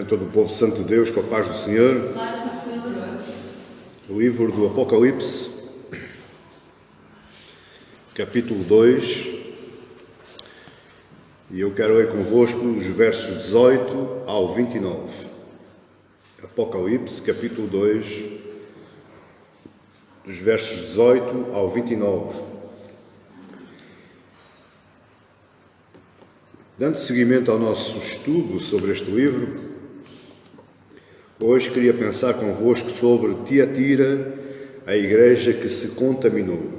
Juntamente todo o povo santo de Deus, com a paz do Senhor. O livro do Apocalipse, capítulo 2, e eu quero ler convosco os versos 18 ao 29. Apocalipse, capítulo 2, dos versos 18 ao 29. Dando seguimento ao nosso estudo sobre este livro, hoje queria pensar convosco sobre Tiatira, a igreja que se contaminou.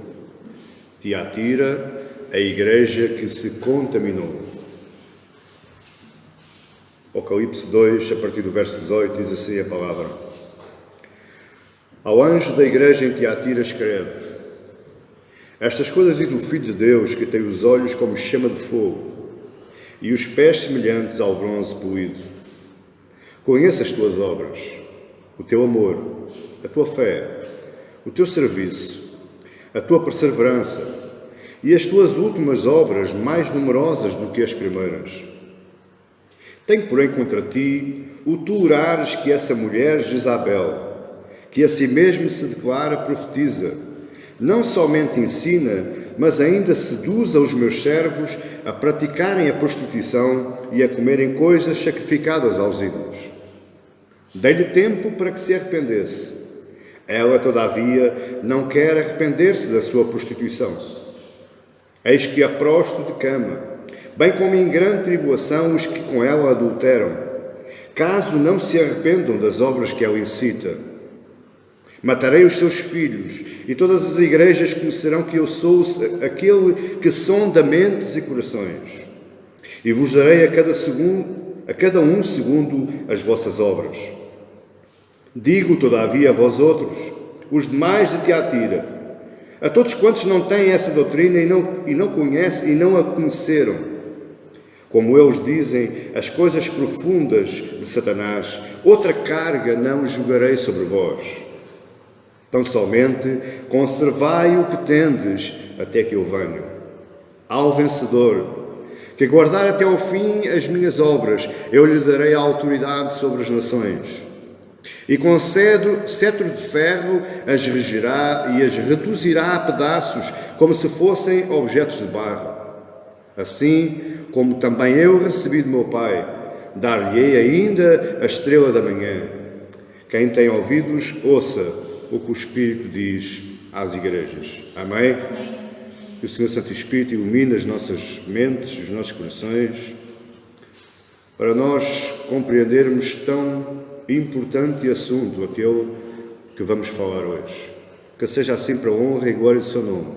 Tiatira, a igreja que se contaminou. Apocalipse 2, a partir do verso 18, diz assim a palavra. Ao anjo da igreja em Tiatira escreve: Estas coisas diz o Filho de Deus, que tem os olhos como chama de fogo e os pés semelhantes ao bronze polido. Conheço as tuas obras, o teu amor, a tua fé, o teu serviço, a tua perseverança e as tuas últimas obras mais numerosas do que as primeiras. Tenho, porém, contra ti o tu orares que essa mulher Jezabel, que a si mesmo se declara profetiza, não somente ensina, mas ainda seduz aos meus servos a praticarem a prostituição e a comerem coisas sacrificadas aos ídolos. Dei-lhe tempo para que se arrependesse. Ela, todavia, não quer arrepender-se da sua prostituição. Eis que a prosto de cama, bem como em grande tribulação os que com ela adulteram, caso não se arrependam das obras que ela incita. Matarei os seus filhos, e todas as igrejas conhecerão que eu sou aquele que sonda mentes e corações. E vos darei a cada um segundo as vossas obras. Digo, todavia, a vós outros, os demais de Tiatira, a todos quantos não têm essa doutrina e não conhecem e não a conheceram, como eles dizem as coisas profundas de Satanás, outra carga não jogarei sobre vós. Tão somente conservai o que tendes até que eu venha. Ao vencedor, que guardar até ao fim as minhas obras, eu lhe darei a autoridade sobre as nações. E com cetro de ferro as regerá e as reduzirá a pedaços, como se fossem objetos de barro. Assim como também eu recebi de meu Pai, dar-lhe-ei ainda a estrela da manhã. Quem tem ouvidos, ouça o que o Espírito diz às igrejas. Amém? Amém. Que o Senhor Santo Espírito ilumine as nossas mentes, os nossos corações, para nós compreendermos tão importante assunto, aquele que vamos falar hoje. Que seja assim para a honra e glória do seu nome.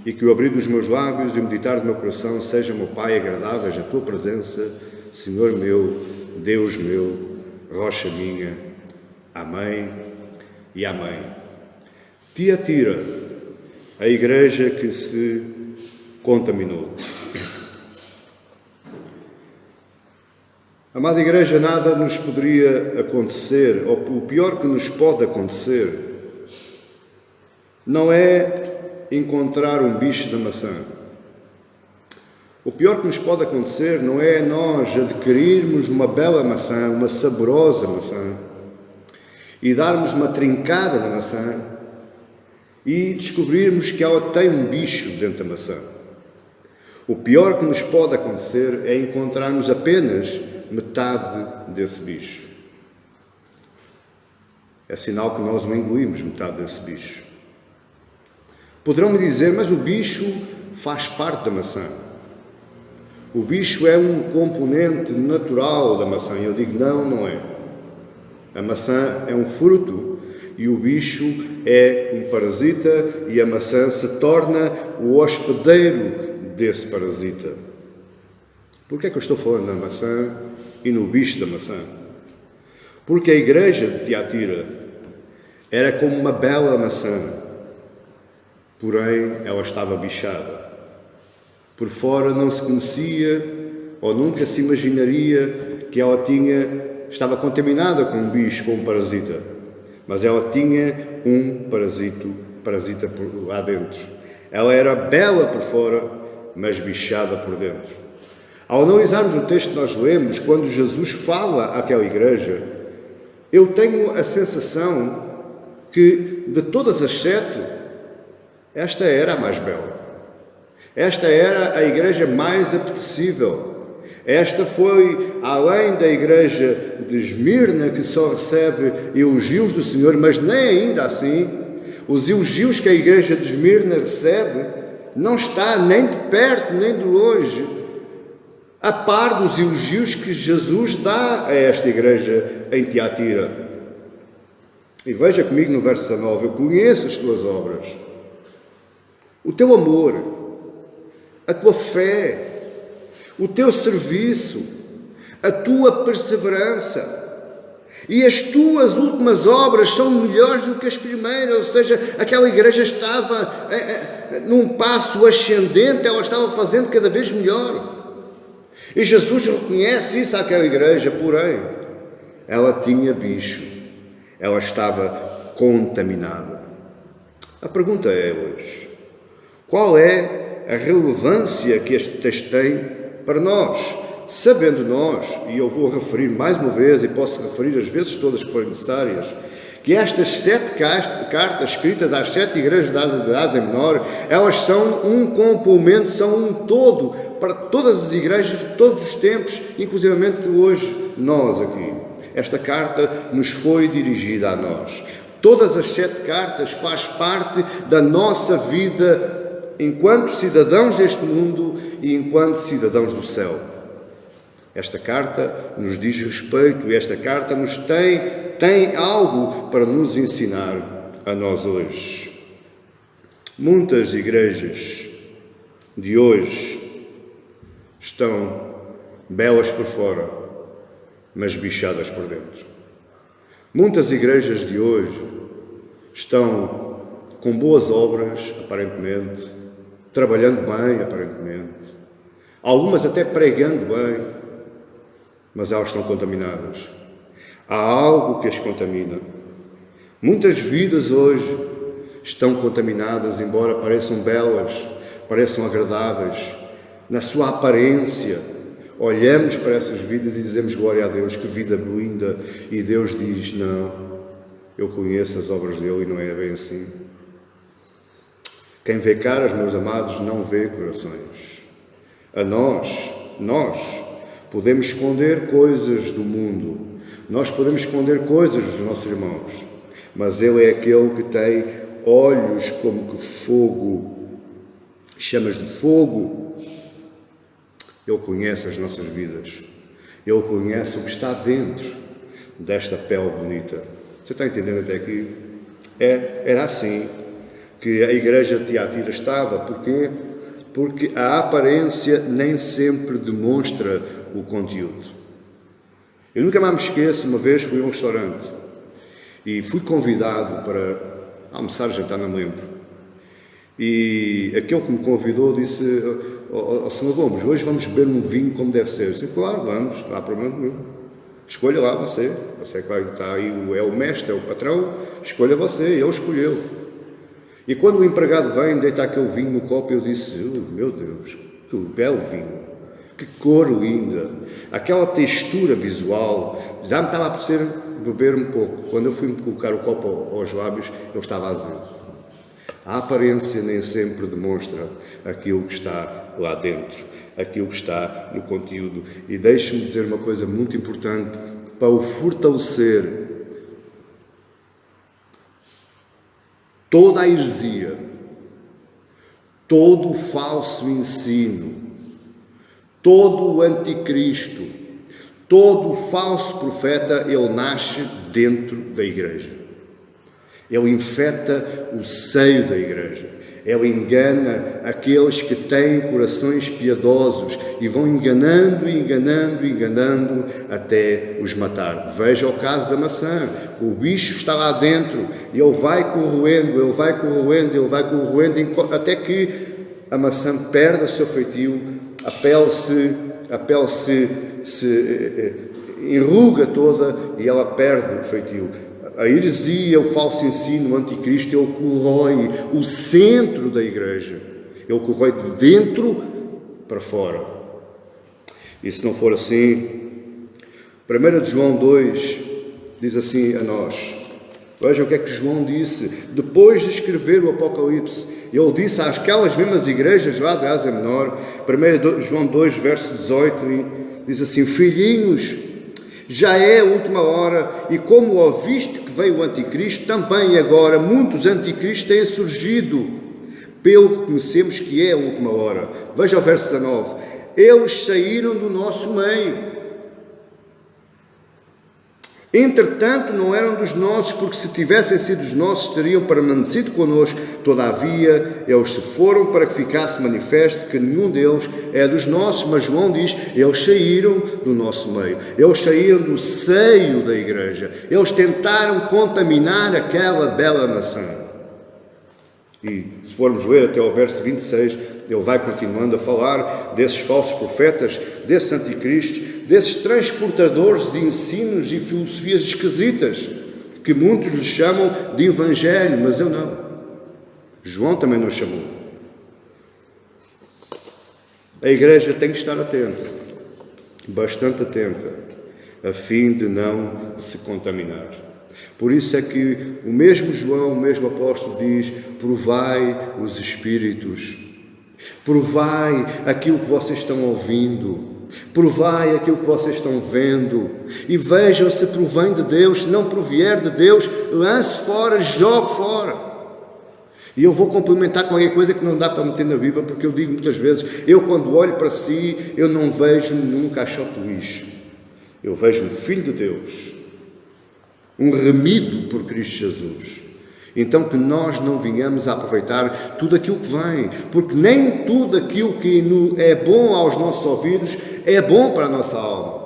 E que o abrir dos meus lábios e o meditar do meu coração seja, meu Pai, agradáveis à tua presença, Senhor meu, Deus meu, rocha minha. Amém e amém. Tiatira, a igreja que se contaminou. Amada igreja, nada nos poderia acontecer, ou o pior que nos pode acontecer, não é encontrar um bicho da maçã. O pior que nos pode acontecer não é nós adquirirmos uma bela maçã, uma saborosa maçã, e darmos uma trincada na maçã e descobrirmos que ela tem um bicho dentro da maçã. O pior que nos pode acontecer é encontrarmos apenas metade desse bicho. É sinal que nós não engolimos metade desse bicho. Poderão-me dizer, mas o bicho faz parte da maçã. O bicho é um componente natural da maçã. E eu digo, não, não é. A maçã é um fruto e o bicho é um parasita e a maçã se torna o hospedeiro desse parasita. Por que é que eu estou falando da maçã e no bicho da maçã? Porque a igreja de Tiatira era como uma bela maçã, porém ela estava bichada. Por fora não se conhecia ou nunca se imaginaria que ela estava contaminada com um bicho, com um parasita, mas ela tinha um parasita lá dentro. Ela era bela por fora, mas bichada por dentro. Ao analisarmos o texto que nós lemos, quando Jesus fala àquela igreja, eu tenho a sensação que de todas as 7, esta era a mais bela. Esta era a igreja mais apetecível. Esta foi, além da igreja de Esmirna, que só recebe elogios do Senhor, mas nem ainda assim, os elogios que a igreja de Esmirna recebe não está nem de perto, nem de longe, a par dos elogios que Jesus dá a esta igreja em Tiatira. E veja comigo no verso 19, eu conheço as tuas obras, o teu amor, a tua fé, o teu serviço, a tua perseverança. E as tuas últimas obras são melhores do que as primeiras, ou seja, aquela igreja estava num passo ascendente, ela estava fazendo cada vez melhor. E Jesus reconhece isso àquela igreja, porém, ela tinha bicho, ela estava contaminada. A pergunta é hoje, qual é a relevância que este texto tem para nós, sabendo nós, e eu vou referir mais uma vez, e posso referir as vezes todas que forem necessárias, que estas 7 cartas escritas às 7 igrejas de Ásia Menor, elas são um complemento, são um todo, para todas as igrejas de todos os tempos, inclusivamente hoje, nós aqui. Esta carta nos foi dirigida a nós. Todas as 7 cartas faz parte da nossa vida enquanto cidadãos deste mundo e enquanto cidadãos do céu. Esta carta nos diz respeito e esta carta nos tem algo para nos ensinar a nós hoje. Muitas igrejas de hoje estão belas por fora, mas bichadas por dentro. Muitas igrejas de hoje estão com boas obras, aparentemente, trabalhando bem, aparentemente, algumas até pregando bem, mas elas estão contaminadas. Há algo que as contamina. Muitas vidas hoje estão contaminadas, embora pareçam belas, pareçam agradáveis, na sua aparência. Olhamos para essas vidas e dizemos glória a Deus, que vida linda, e Deus diz, não, eu conheço as obras dele e não é bem assim. Quem vê caras, meus amados, não vê corações. A nós podemos esconder coisas do mundo, nós podemos esconder coisas dos nossos irmãos, mas Ele é aquele que tem olhos como que fogo, chamas de fogo. Ele conhece as nossas vidas, Ele conhece o que está dentro desta pele bonita. Você está entendendo até aqui? Era assim que a igreja de Tiatira estava. Porquê? Porque a aparência nem sempre demonstra o conteúdo. Eu nunca mais me esqueço, uma vez fui a um restaurante e fui convidado para almoçar, jantar, não me lembro. E aquele que me convidou disse, Sr. Gomes, hoje vamos beber um vinho como deve ser. Eu disse, claro, vamos, não há problema nenhum. Escolha lá você que vai estar aí, é o mestre, é o patrão, escolha você, ele escolheu. E quando o empregado vem, deita aquele vinho no copo, eu disse, meu Deus, que belo vinho, que cor linda, aquela textura visual, já me estava a apetecer beber um pouco. Quando eu fui colocar o copo aos lábios, ele estava azedo. A aparência nem sempre demonstra aquilo que está lá dentro, aquilo que está no conteúdo. E deixe-me dizer uma coisa muito importante para o fortalecer. Toda a heresia, todo o falso ensino, todo o anticristo, todo o falso profeta, ele nasce dentro da igreja. Ele infecta o seio da igreja. Ele engana aqueles que têm corações piedosos e vão enganando até os matar. Veja o caso da maçã. O bicho está lá dentro e ele vai corroendo até que a maçã perde o seu feitio, a pele se enruga toda e ela perde o feitio. A heresia, o falso ensino, o anticristo, ele corrói o centro da igreja. Ele corrói de dentro para fora. E se não for assim, 1 João 2 diz assim a nós. Vejam o que é que João disse depois de escrever o Apocalipse. Ele disse àquelas mesmas igrejas lá de Ásia Menor, 1 João 2, verso 18, diz assim: filhinhos, já é a última hora, e como ouviste que veio o anticristo, também agora muitos anticristos têm surgido, pelo que conhecemos que é a última hora. Veja o verso 19: eles saíram do nosso meio. Entretanto, não eram dos nossos, porque se tivessem sido dos nossos, teriam permanecido connosco. Todavia, eles se foram para que ficasse manifesto que nenhum deles é dos nossos. Mas João diz, eles saíram do nosso meio. Eles saíram do seio da igreja. Eles tentaram contaminar aquela bela nação. E se formos ler até ao verso 26, ele vai continuando a falar desses falsos profetas, desses anticristos, desses transportadores de ensinos e filosofias esquisitas, que muitos lhes chamam de evangelho, mas eu não. João também não chamou. A igreja tem que estar atenta, bastante atenta, a fim de não se contaminar. Por isso é que o mesmo João, o mesmo apóstolo diz: provai os espíritos, provai aquilo que vocês estão ouvindo, provai aquilo que vocês estão vendo e vejam se provém de Deus. Se não provier de Deus, lance fora, jogue fora. E eu vou complementar com qualquer coisa que não dá para meter na Bíblia, porque eu digo muitas vezes, eu quando olho para si, eu não vejo num caixote de lixo, eu vejo um Filho de Deus, um remido por Cristo Jesus. Então que nós não venhamos a aproveitar tudo aquilo que vem, porque nem tudo aquilo que é bom aos nossos ouvidos é bom para a nossa alma.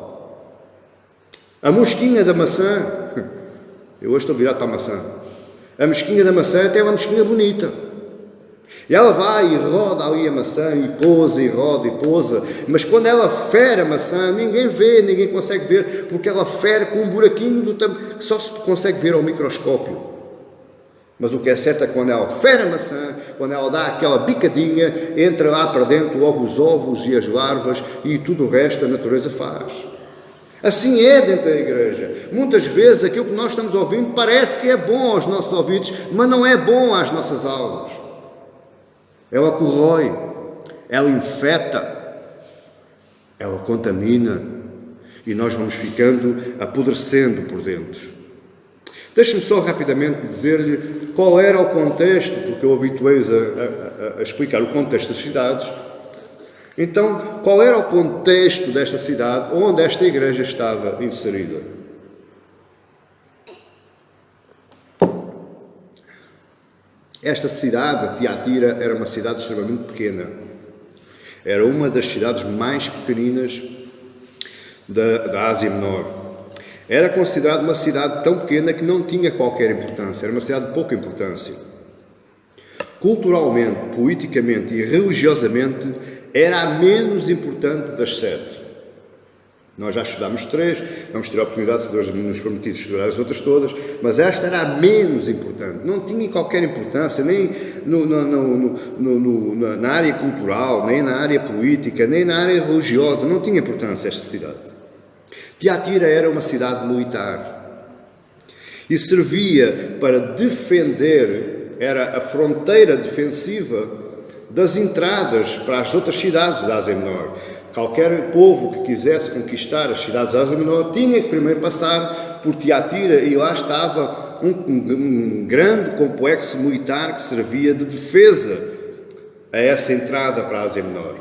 A mosquinha da maçã, eu hoje estou virado para a maçã, a mosquinha da maçã até é uma mosquinha bonita, e ela vai e roda ali a maçã e pousa e roda e pousa, mas quando ela fere a maçã, ninguém vê, ninguém consegue ver, porque ela fere com um buraquinho do tamanho que só se consegue ver ao microscópio. Mas o que é certo é que quando ela fere a maçã, quando ela dá aquela bicadinha, entra lá para dentro logo os ovos e as larvas e tudo o resto a natureza faz. Assim é dentro da igreja. Muitas vezes aquilo que nós estamos ouvindo parece que é bom aos nossos ouvidos, mas não é bom às nossas almas. Ela corrói, ela infeta, ela contamina e nós vamos ficando apodrecendo por dentro. Deixe-me só rapidamente dizer-lhe qual era o contexto, porque eu habituei-os a explicar o contexto das cidades. Então, qual era o contexto desta cidade onde esta igreja estava inserida? Esta cidade, Tiatira, era uma cidade extremamente pequena. Era uma das cidades mais pequeninas da Ásia Menor. Era considerada uma cidade tão pequena que não tinha qualquer importância. Era uma cidade de pouca importância. Culturalmente, politicamente e religiosamente, era a menos importante das 7. Nós já estudámos 3, vamos ter a oportunidade, se Deus nos permitir, de estudar as outras todas, mas esta era a menos importante. Não tinha qualquer importância, nem na área cultural, nem na área política, nem na área religiosa. Não tinha importância esta cidade. Tiatira era uma cidade militar e servia para defender, era a fronteira defensiva das entradas para as outras cidades da Ásia Menor. Qualquer povo que quisesse conquistar as cidades da Ásia Menor tinha que primeiro passar por Tiatira, e lá estava um grande complexo militar que servia de defesa a essa entrada para a Ásia Menor.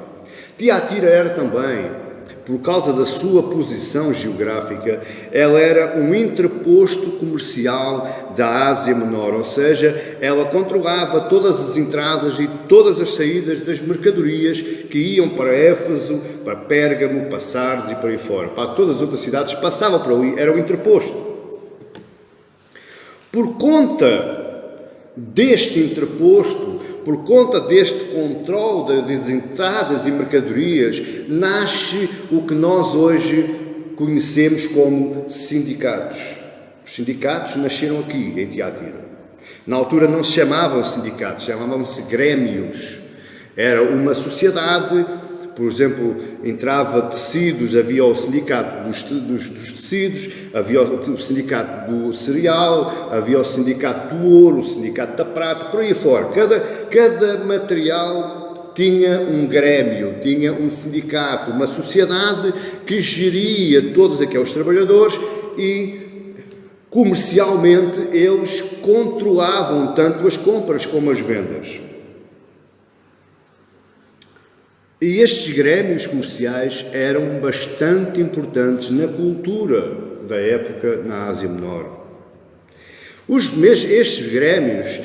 Tiatira era também, por causa da sua posição geográfica, ela era um entreposto comercial da Ásia Menor, ou seja, ela controlava todas as entradas e todas as saídas das mercadorias que iam para Éfeso, para Pérgamo, para Sardes e por aí fora. Para todas as outras cidades passavam por ali, era um entreposto. Por conta deste entreposto, por conta deste controle das entradas e mercadorias, nasce o que nós hoje conhecemos como sindicatos. Os sindicatos nasceram aqui, em Tiatira. Na altura não se chamavam sindicatos, chamavam-se grêmios. Era uma sociedade Por exemplo, entrava tecidos, havia o sindicato dos tecidos, havia o sindicato do cereal, havia o sindicato do ouro, o sindicato da prata, por aí fora. Cada material tinha um grêmio, tinha um sindicato, uma sociedade que geria todos aqueles trabalhadores e comercialmente eles controlavam tanto as compras como as vendas. E estes grêmios comerciais eram bastante importantes na cultura da época na Ásia Menor. Estes grêmios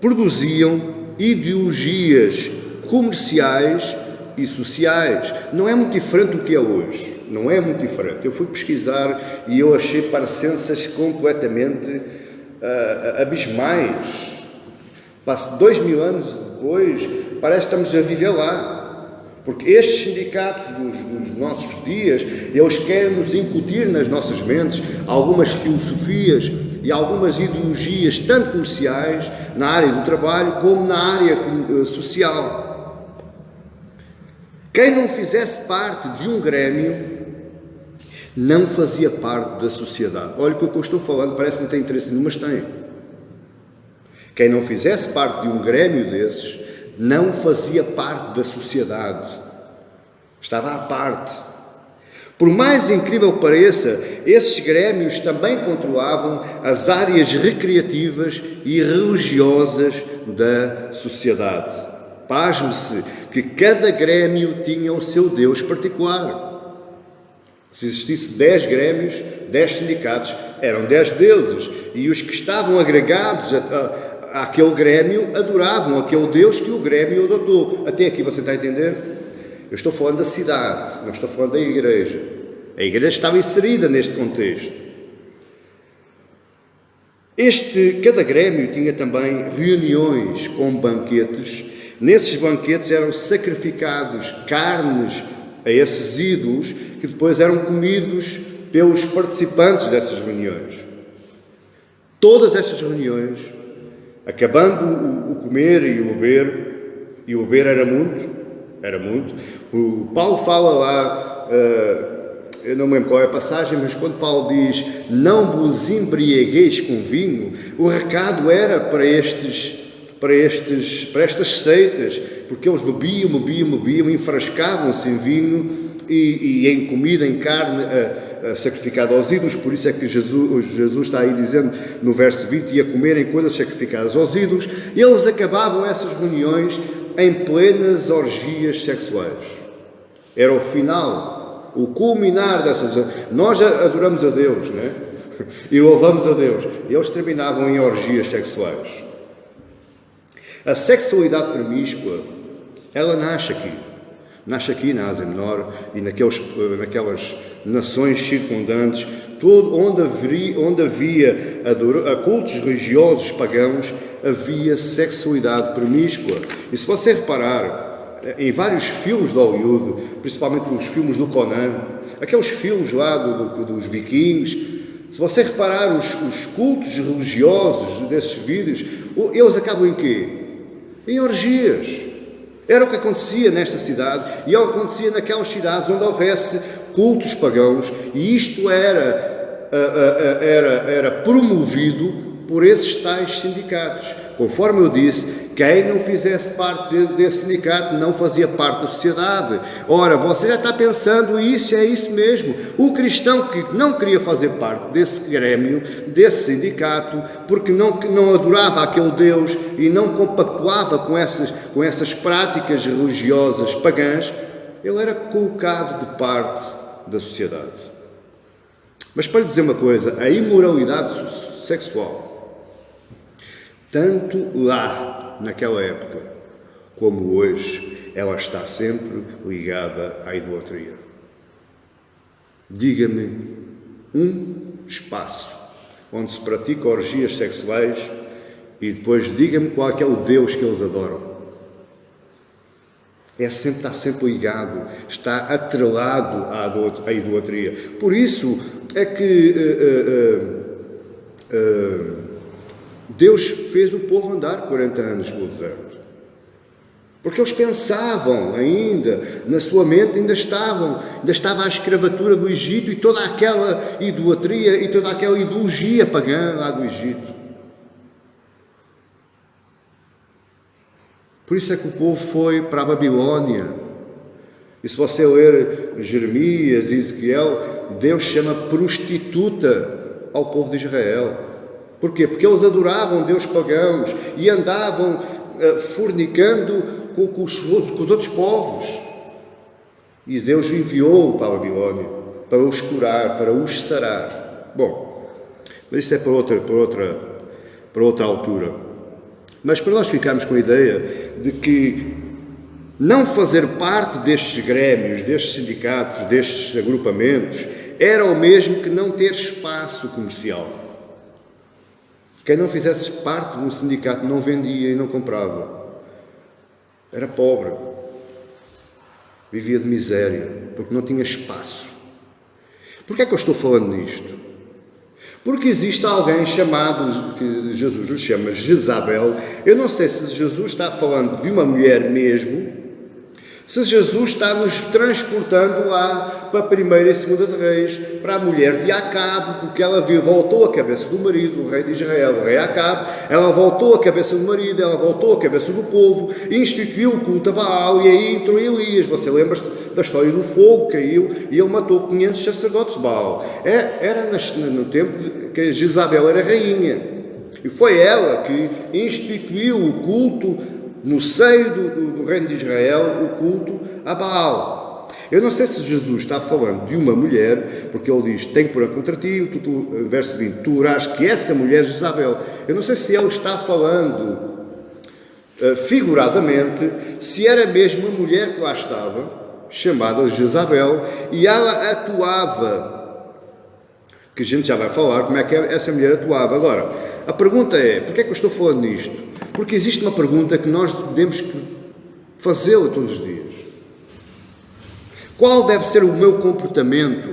produziam ideologias comerciais e sociais. Não é muito diferente do que é hoje. Não é muito diferente. Eu fui pesquisar e eu achei parecenças completamente abismais. 2000 anos depois, parece que estamos a viver lá. Porque estes sindicatos dos nossos dias, eles querem nos incutir nas nossas mentes algumas filosofias e algumas ideologias, tanto comerciais, na área do trabalho, como na área social. Quem não fizesse parte de um grêmio, não fazia parte da sociedade. Olha o que eu estou falando, parece que não tem interesse nenhum, mas tem. Quem não fizesse parte de um grêmio desses, não fazia parte da sociedade, estava à parte. Por mais incrível que pareça, esses grêmios também controlavam as áreas recreativas e religiosas da sociedade. Pasme-se que cada grêmio tinha o seu Deus particular. Se existisse 10 grêmios, 10 sindicatos, eram 10 deuses, e os que estavam agregados aquele grêmio adoravam aquele Deus que o grêmio adotou. Até aqui você está a entender? Eu estou falando da cidade, não estou falando da igreja. A igreja estava inserida neste contexto. Cada grêmio tinha também reuniões com banquetes. Nesses banquetes eram sacrificados carnes a esses ídolos que depois eram comidos pelos participantes dessas reuniões. Todas estas reuniões, acabando o comer e o beber era muito. O Paulo fala lá, eu não me lembro qual é a passagem, mas quando Paulo diz, não vos embriagueis com vinho, o recado era para estas seitas, porque eles bebiam, enfrascavam-se em vinho e em comida, em carne sacrificada aos ídolos. Por isso é que Jesus está aí dizendo no verso 20, e a comerem coisas sacrificadas aos ídolos. Eles acabavam essas reuniões em plenas orgias sexuais. Era o final, o culminar dessas... Nós adoramos a Deus, não é? E louvamos a Deus. Eles terminavam em orgias sexuais. A sexualidade promíscua, ela nasce aqui na Ásia Menor e naquelas nações circundantes, onde havia cultos religiosos pagãos, havia sexualidade promíscua. E se você reparar, em vários filmes de Hollywood, principalmente os filmes do Conan, aqueles filmes lá dos vikings, se você reparar os cultos religiosos desses vídeos, eles acabam em quê? Em orgias. Era o que acontecia nesta cidade e o que acontecia naquelas cidades onde houvesse cultos pagãos, e isto era promovido por esses tais sindicatos. Conforme eu disse, quem não fizesse parte desse sindicato não fazia parte da sociedade. Ora, você já está pensando, isso é isso mesmo. O cristão que não queria fazer parte desse grêmio, desse sindicato, porque não adorava aquele Deus e não compactuava com essas práticas religiosas pagãs, ele era colocado de parte da sociedade. Mas para lhe dizer uma coisa, a imoralidade sexual, tanto lá, naquela época, como hoje, ela está sempre ligada à idolatria. Diga-me um espaço onde se pratica orgias sexuais e depois diga-me qual é o Deus que eles adoram. Está sempre ligado, está atrelado à idolatria. Por isso é que Deus fez o povo andar 40 anos pelo deserto. Porque eles pensavam ainda, na sua mente ainda estava a escravatura do Egito e toda aquela idolatria e toda aquela ideologia pagã lá do Egito. Por isso é que o povo foi para a Babilónia. E se você ler Jeremias e Ezequiel, Deus chama prostituta ao povo de Israel. Porquê? Porque eles adoravam Deus pagãos e andavam fornicando com os outros povos. E Deus enviou para a Babilónia para os curar, para os sarar. Bom, mas isso é para outra altura. Mas para nós ficarmos com a ideia de que não fazer parte destes grêmios, destes sindicatos, destes agrupamentos, era o mesmo que não ter espaço comercial. Quem não fizesse parte de um sindicato não vendia e não comprava. Era pobre. Vivia de miséria, porque não tinha espaço. Porquê é que eu estou falando nisto? Porque existe alguém chamado, que Jesus lhe chama Jezabel. Eu não sei se Jesus está falando de uma mulher mesmo, se Jesus está nos transportando lá para a primeira e segunda de Reis, para a mulher de Acabe, porque ela voltou a cabeça do marido, o rei de Israel, o rei Acabe, ela voltou a cabeça do marido, ela voltou a cabeça do povo, instituiu o culto a Baal, e aí entrou Elias. Você lembra-se da história do fogo, caiu, e ele matou 500 sacerdotes de Baal. Era no tempo que Jezabel era rainha, e foi ela que instituiu o culto no seio do reino de Israel, o culto a Baal. Eu não sei se Jesus está falando de uma mulher, porque ele diz, tem por contra ti, verso 20, tu orás que essa mulher Jezabel. Eu não sei se ele está falando figuradamente, se era mesmo a mulher que lá estava, chamada Jezabel, e ela atuava, que a gente já vai falar como é que essa mulher atuava. Agora, a pergunta é, porquê é que eu estou falando nisto? Porque existe uma pergunta que nós devemos fazê-la todos os dias. Qual deve ser o meu comportamento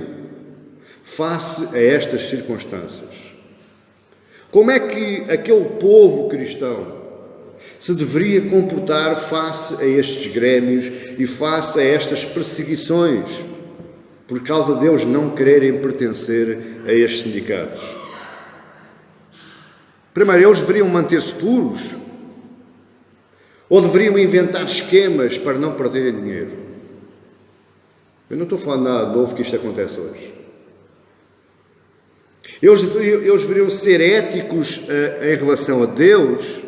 face a estas circunstâncias? Como é que aquele povo cristão se deveria comportar face a estes grêmios e face a estas perseguições, por causa de eles não quererem pertencer a estes sindicatos? Primeiro, eles deveriam manter-se puros? Ou deveriam inventar esquemas para não perderem dinheiro? Eu não estou falando nada de novo, que isto acontece hoje. Eles deveriam ser éticos em relação a Deus,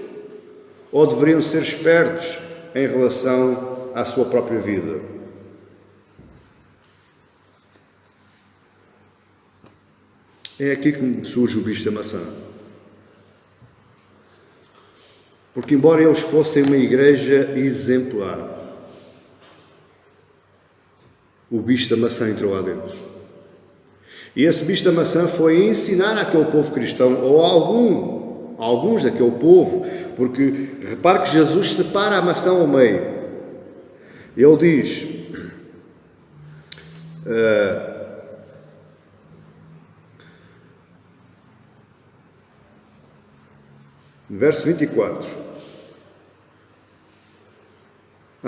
ou deveriam ser espertos em relação à sua própria vida? É aqui que surge o bicho da maçã. Porque, embora eles fossem uma igreja exemplar, o bicho da maçã entrou lá dentro. E esse bicho da maçã foi ensinar àquele povo cristão, ou alguns daquele povo, porque repare que Jesus separa a maçã ao meio. Ele diz, verso 24.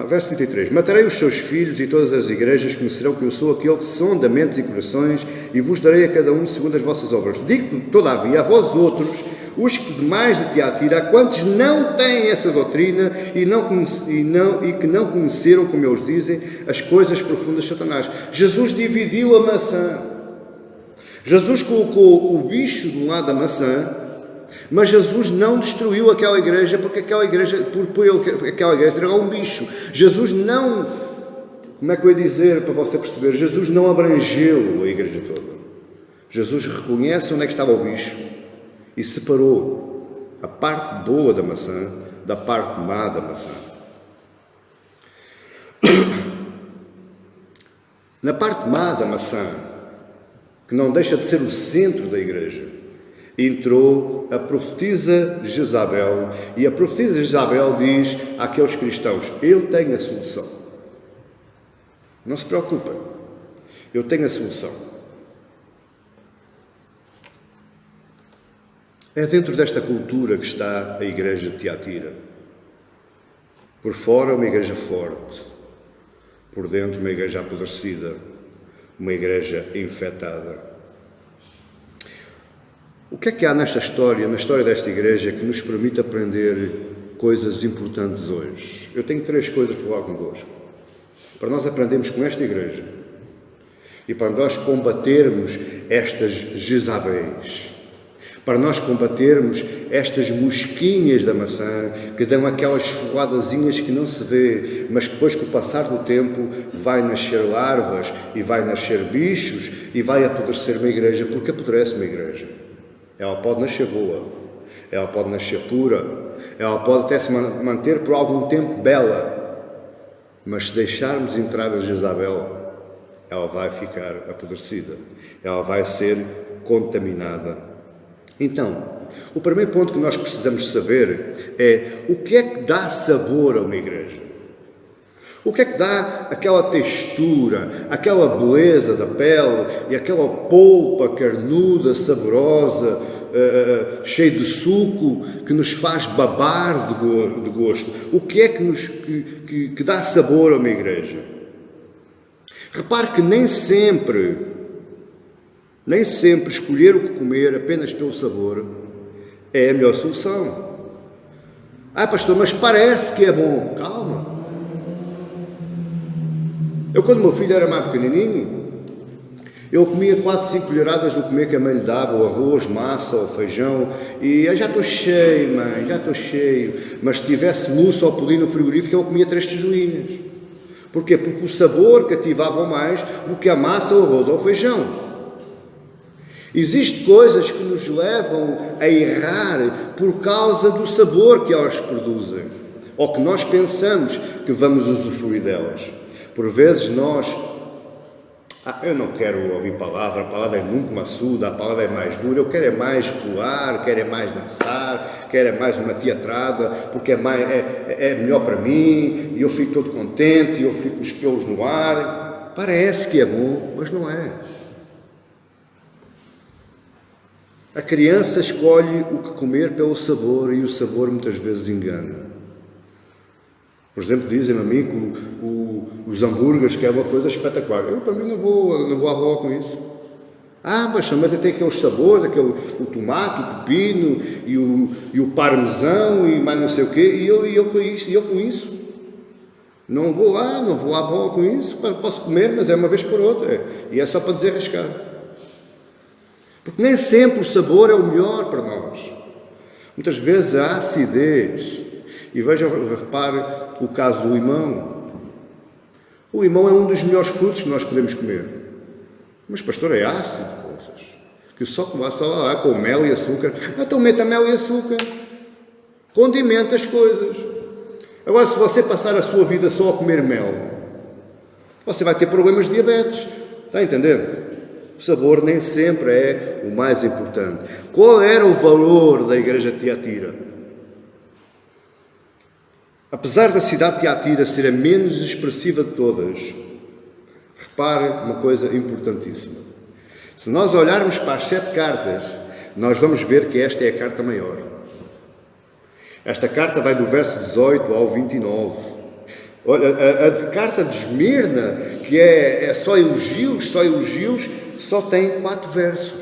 Verso 23. Matarei os seus filhos e todas as igrejas conhecerão que eu sou aquele que sonda mentes e corações e vos darei a cada um segundo as vossas obras. Digo, todavia, a vós outros, os que demais de Tiatira, a quantos não têm essa doutrina e que não conheceram, como eles dizem, as coisas profundas de Satanás. Jesus dividiu a maçã. Jesus colocou o bicho de um lado da maçã, mas Jesus não destruiu aquela igreja porque aquela igreja era um bicho. Jesus não, como é que eu ia dizer para você perceber? Jesus não abrangeu a igreja toda. Jesus reconhece onde é que estava o bicho e separou a parte boa da maçã da parte má da maçã. Na parte má da maçã, que não deixa de ser o centro da igreja, entrou a profetisa Jezabel, e a profetisa Jezabel diz àqueles cristãos: eu tenho a solução. Não se preocupem, eu tenho a solução. É dentro desta cultura que está a igreja de Tiatira. Por fora, uma igreja forte. Por dentro, uma igreja apodrecida. Uma igreja infectada. O que é que há nesta história, na história desta igreja, que nos permite aprender coisas importantes hoje? Eu tenho 3 coisas para falar convosco. Para nós aprendermos com esta igreja e para nós combatermos estas Jezabéis, para nós combatermos estas mosquinhas da maçã que dão aquelas folhadazinhas que não se vê, mas que depois, com o passar do tempo, vai nascer larvas e vai nascer bichos e vai apodrecer uma igreja, porque apodrece uma igreja. Ela pode nascer boa, ela pode nascer pura, ela pode até se manter por algum tempo bela, mas se deixarmos entrar a Jezabel, ela vai ficar apodrecida, ela vai ser contaminada. Então, o primeiro ponto que nós precisamos saber é o que é que dá sabor a uma igreja. O que é que dá aquela textura, aquela beleza da pele e aquela polpa carnuda, saborosa, cheia de suco, que nos faz babar de gosto? O que é que dá sabor a uma igreja? Repare que nem sempre escolher o que comer apenas pelo sabor é a melhor solução. Pastor, mas parece que é bom. Calma. Eu, quando o meu filho era mais pequenininho, eu comia 4, 5 colheradas do comer que a mãe lhe dava, o arroz, massa, o feijão, e já estou cheio, mãe, já estou cheio. Mas se tivesse mousse ou pudim no frigorífico, eu comia 3 tigelinhas. Porquê? Porque o sabor cativava mais do que a massa, o arroz ou o feijão. Existem coisas que nos levam a errar por causa do sabor que elas produzem, ou que nós pensamos que vamos usufruir delas. Por vezes nós, eu não quero ouvir palavra, a palavra é muito maçuda, a palavra é mais dura, eu quero é mais pular, quero é mais dançar, quero é mais uma teatrada, porque é melhor para mim, e eu fico todo contente, e eu fico com os pelos no ar. Parece que é bom, mas não é. A criança escolhe o que comer pelo sabor, e o sabor muitas vezes engana. Por exemplo, dizem-me a mim que os hambúrgueres que é uma coisa espetacular. Eu, para mim, não vou à bola com isso. Mas tem aqueles sabores, o tomate, o pepino e o parmesão e mais não sei o quê, e eu com isso. Não vou à bola com isso. Posso comer, mas é uma vez por outra. E é só para desenrascar. Porque nem sempre o sabor é o melhor para nós. Muitas vezes a acidez. E repare o caso do limão. O limão é um dos melhores frutos que nós podemos comer. Mas, pastor, é ácido, que só começa lá com mel e açúcar. Então meta mel e açúcar. Condimenta as coisas. Agora, se você passar a sua vida só a comer mel, você vai ter problemas de diabetes. Está a entender? O sabor nem sempre é o mais importante. Qual era o valor da igreja de Tiatira? Apesar da cidade de Tiatira ser a menos expressiva de todas, repare uma coisa importantíssima. Se nós olharmos para as 7 cartas, nós vamos ver que esta é a carta maior. Esta carta vai do verso 18 ao 29. Olha, a carta de Esmirna, que é só elogios, só tem 4 versos.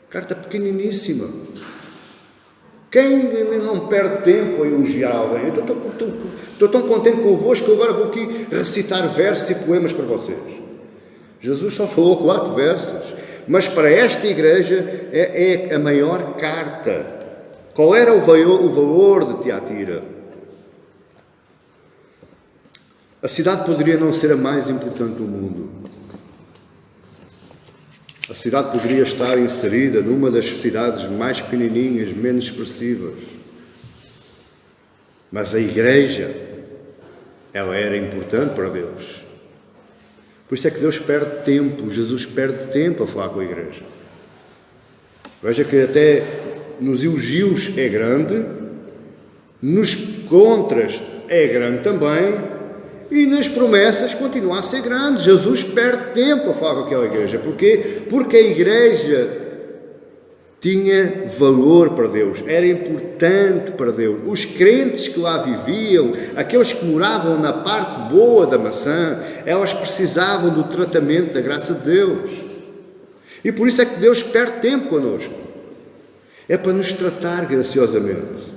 Carta pequeniníssima. Quem não perde tempo a elogiar alguém? Eu estou tão contente convosco que agora vou aqui recitar versos e poemas para vocês. Jesus só falou 4 versos, mas para esta igreja é a maior carta. Qual era o valor de Tiatira? A cidade poderia não ser a mais importante do mundo. A cidade poderia estar inserida numa das cidades mais pequenininhas, menos expressivas. Mas a igreja, ela era importante para Deus. Por isso é que Deus perde tempo, Jesus perde tempo a falar com a igreja. Veja que até nos elogios é grande, nos contras é grande também, e nas promessas continua a ser grande. Jesus perde tempo a falar com aquela igreja. Porquê? Porque a igreja tinha valor para Deus, era importante para Deus. Os crentes que lá viviam, aqueles que moravam na parte boa da maçã, elas precisavam do tratamento da graça de Deus. E por isso é que Deus perde tempo connosco. É para nos tratar graciosamente.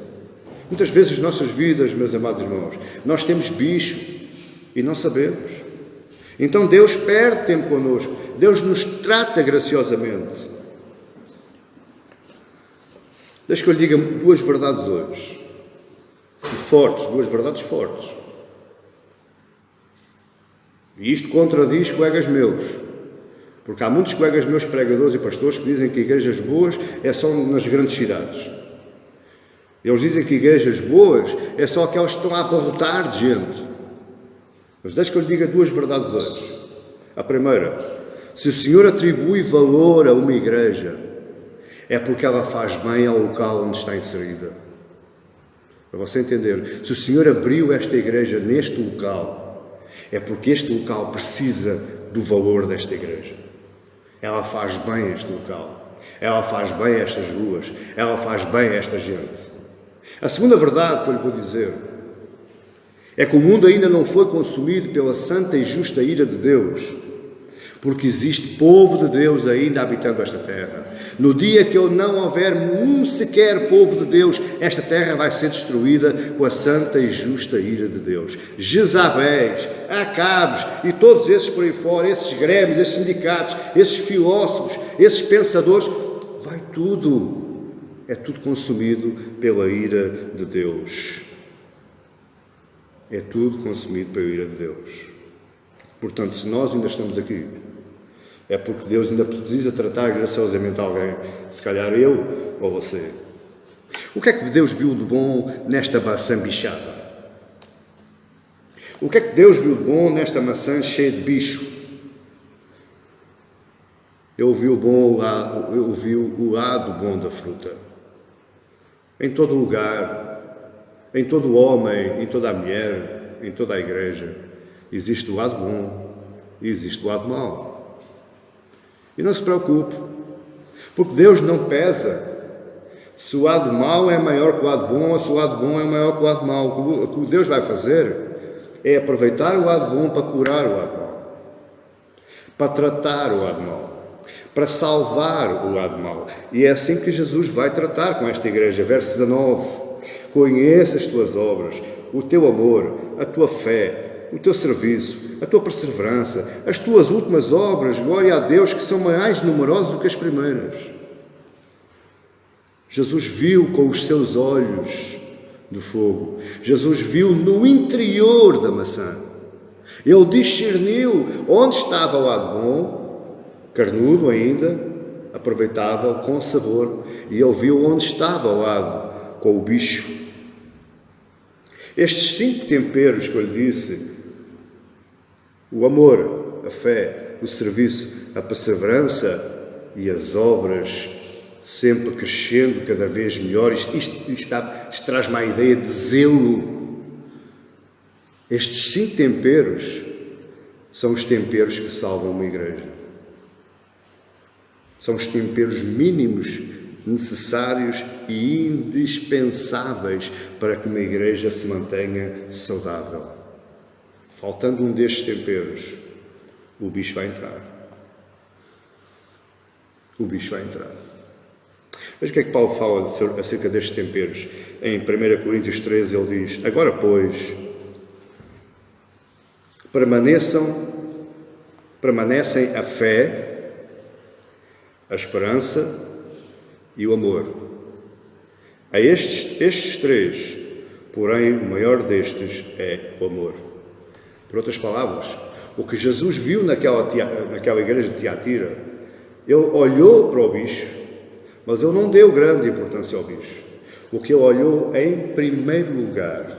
Muitas vezes as nossas vidas, meus amados irmãos, nós temos bicho e não sabemos. Então Deus perde tempo connosco. Deus nos trata graciosamente. Deixa que eu lhe diga duas verdades hoje. E fortes, duas verdades fortes. E isto contradiz colegas meus. Porque há muitos colegas meus pregadores e pastores que dizem que igrejas boas é só nas grandes cidades. Eles dizem que igrejas boas é só aquelas que estão a abarrotar de gente. Mas deixa que eu lhe diga duas verdades hoje. A primeira, se o Senhor atribui valor a uma igreja, é porque ela faz bem ao local onde está inserida. Para você entender, se o Senhor abriu esta igreja neste local, é porque este local precisa do valor desta igreja. Ela faz bem a este local. Ela faz bem a estas ruas. Ela faz bem a esta gente. A segunda verdade que eu lhe vou dizer é que o mundo ainda não foi consumido pela santa e justa ira de Deus, porque existe povo de Deus ainda habitando esta terra. No dia que não houver um sequer povo de Deus, esta terra vai ser destruída com a santa e justa ira de Deus. Jezabéis, Acabes e todos esses por aí fora, esses grêmios, esses sindicatos, esses filósofos, esses pensadores, vai tudo. É tudo consumido pela ira de Deus. É tudo consumido pela ira de Deus. Portanto, se nós ainda estamos aqui, é porque Deus ainda precisa tratar graciosamente alguém. Se calhar eu ou você. O que é que Deus viu de bom nesta maçã bichada? O que é que Deus viu de bom nesta maçã cheia de bicho? Eu vi o lado bom da fruta. Em todo lugar, em todo homem, em toda a mulher, em toda a igreja, existe o lado bom e existe o lado mau. E não se preocupe, porque Deus não pesa se o lado mau é maior que o lado bom ou se o lado bom é maior que o lado mau. O que Deus vai fazer é aproveitar o lado bom para curar o lado mau, para tratar o lado mau, para salvar o lado mau. E é assim que Jesus vai tratar com esta igreja. Verso 19. Conheça as tuas obras, o teu amor, a tua fé, o teu serviço, a tua perseverança, as tuas últimas obras, glória a Deus, que são mais numerosas do que as primeiras. Jesus viu com os seus olhos de fogo. Jesus viu no interior da maçã. Ele discerniu onde estava o lado bom, carnudo ainda, aproveitável, com sabor, e ele viu onde estava o lado com o bicho. Estes 5 temperos que eu lhe disse, o amor, a fé, o serviço, a perseverança e as obras sempre crescendo cada vez melhor, isto traz-me a ideia de zelo. Estes 5 temperos são os temperos que salvam uma igreja. São os temperos mínimos, necessários e indispensáveis para que uma igreja se mantenha saudável. Faltando um destes temperos, o bicho vai entrar. O bicho vai entrar. Veja o que é que Paulo fala acerca destes temperos. Em 1 Coríntios 13 ele diz: agora, pois, permanecem a fé, a esperança e o amor. A estes 3, porém, o maior destes é o amor. Por outras palavras, o que Jesus viu naquela igreja de Tiatira, ele olhou para o bicho, mas ele não deu grande importância ao bicho. O que ele olhou em primeiro lugar.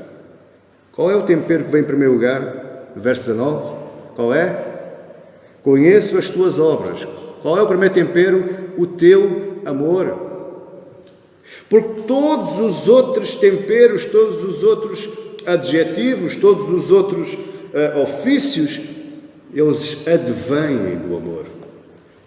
Qual é o tempero que vem em primeiro lugar? Verso 19. Qual é? Conheço as tuas obras. Qual é o primeiro tempero? O teu amor. Porque todos os outros temperos, todos os outros adjetivos, todos os outros ofícios, eles advêm do amor.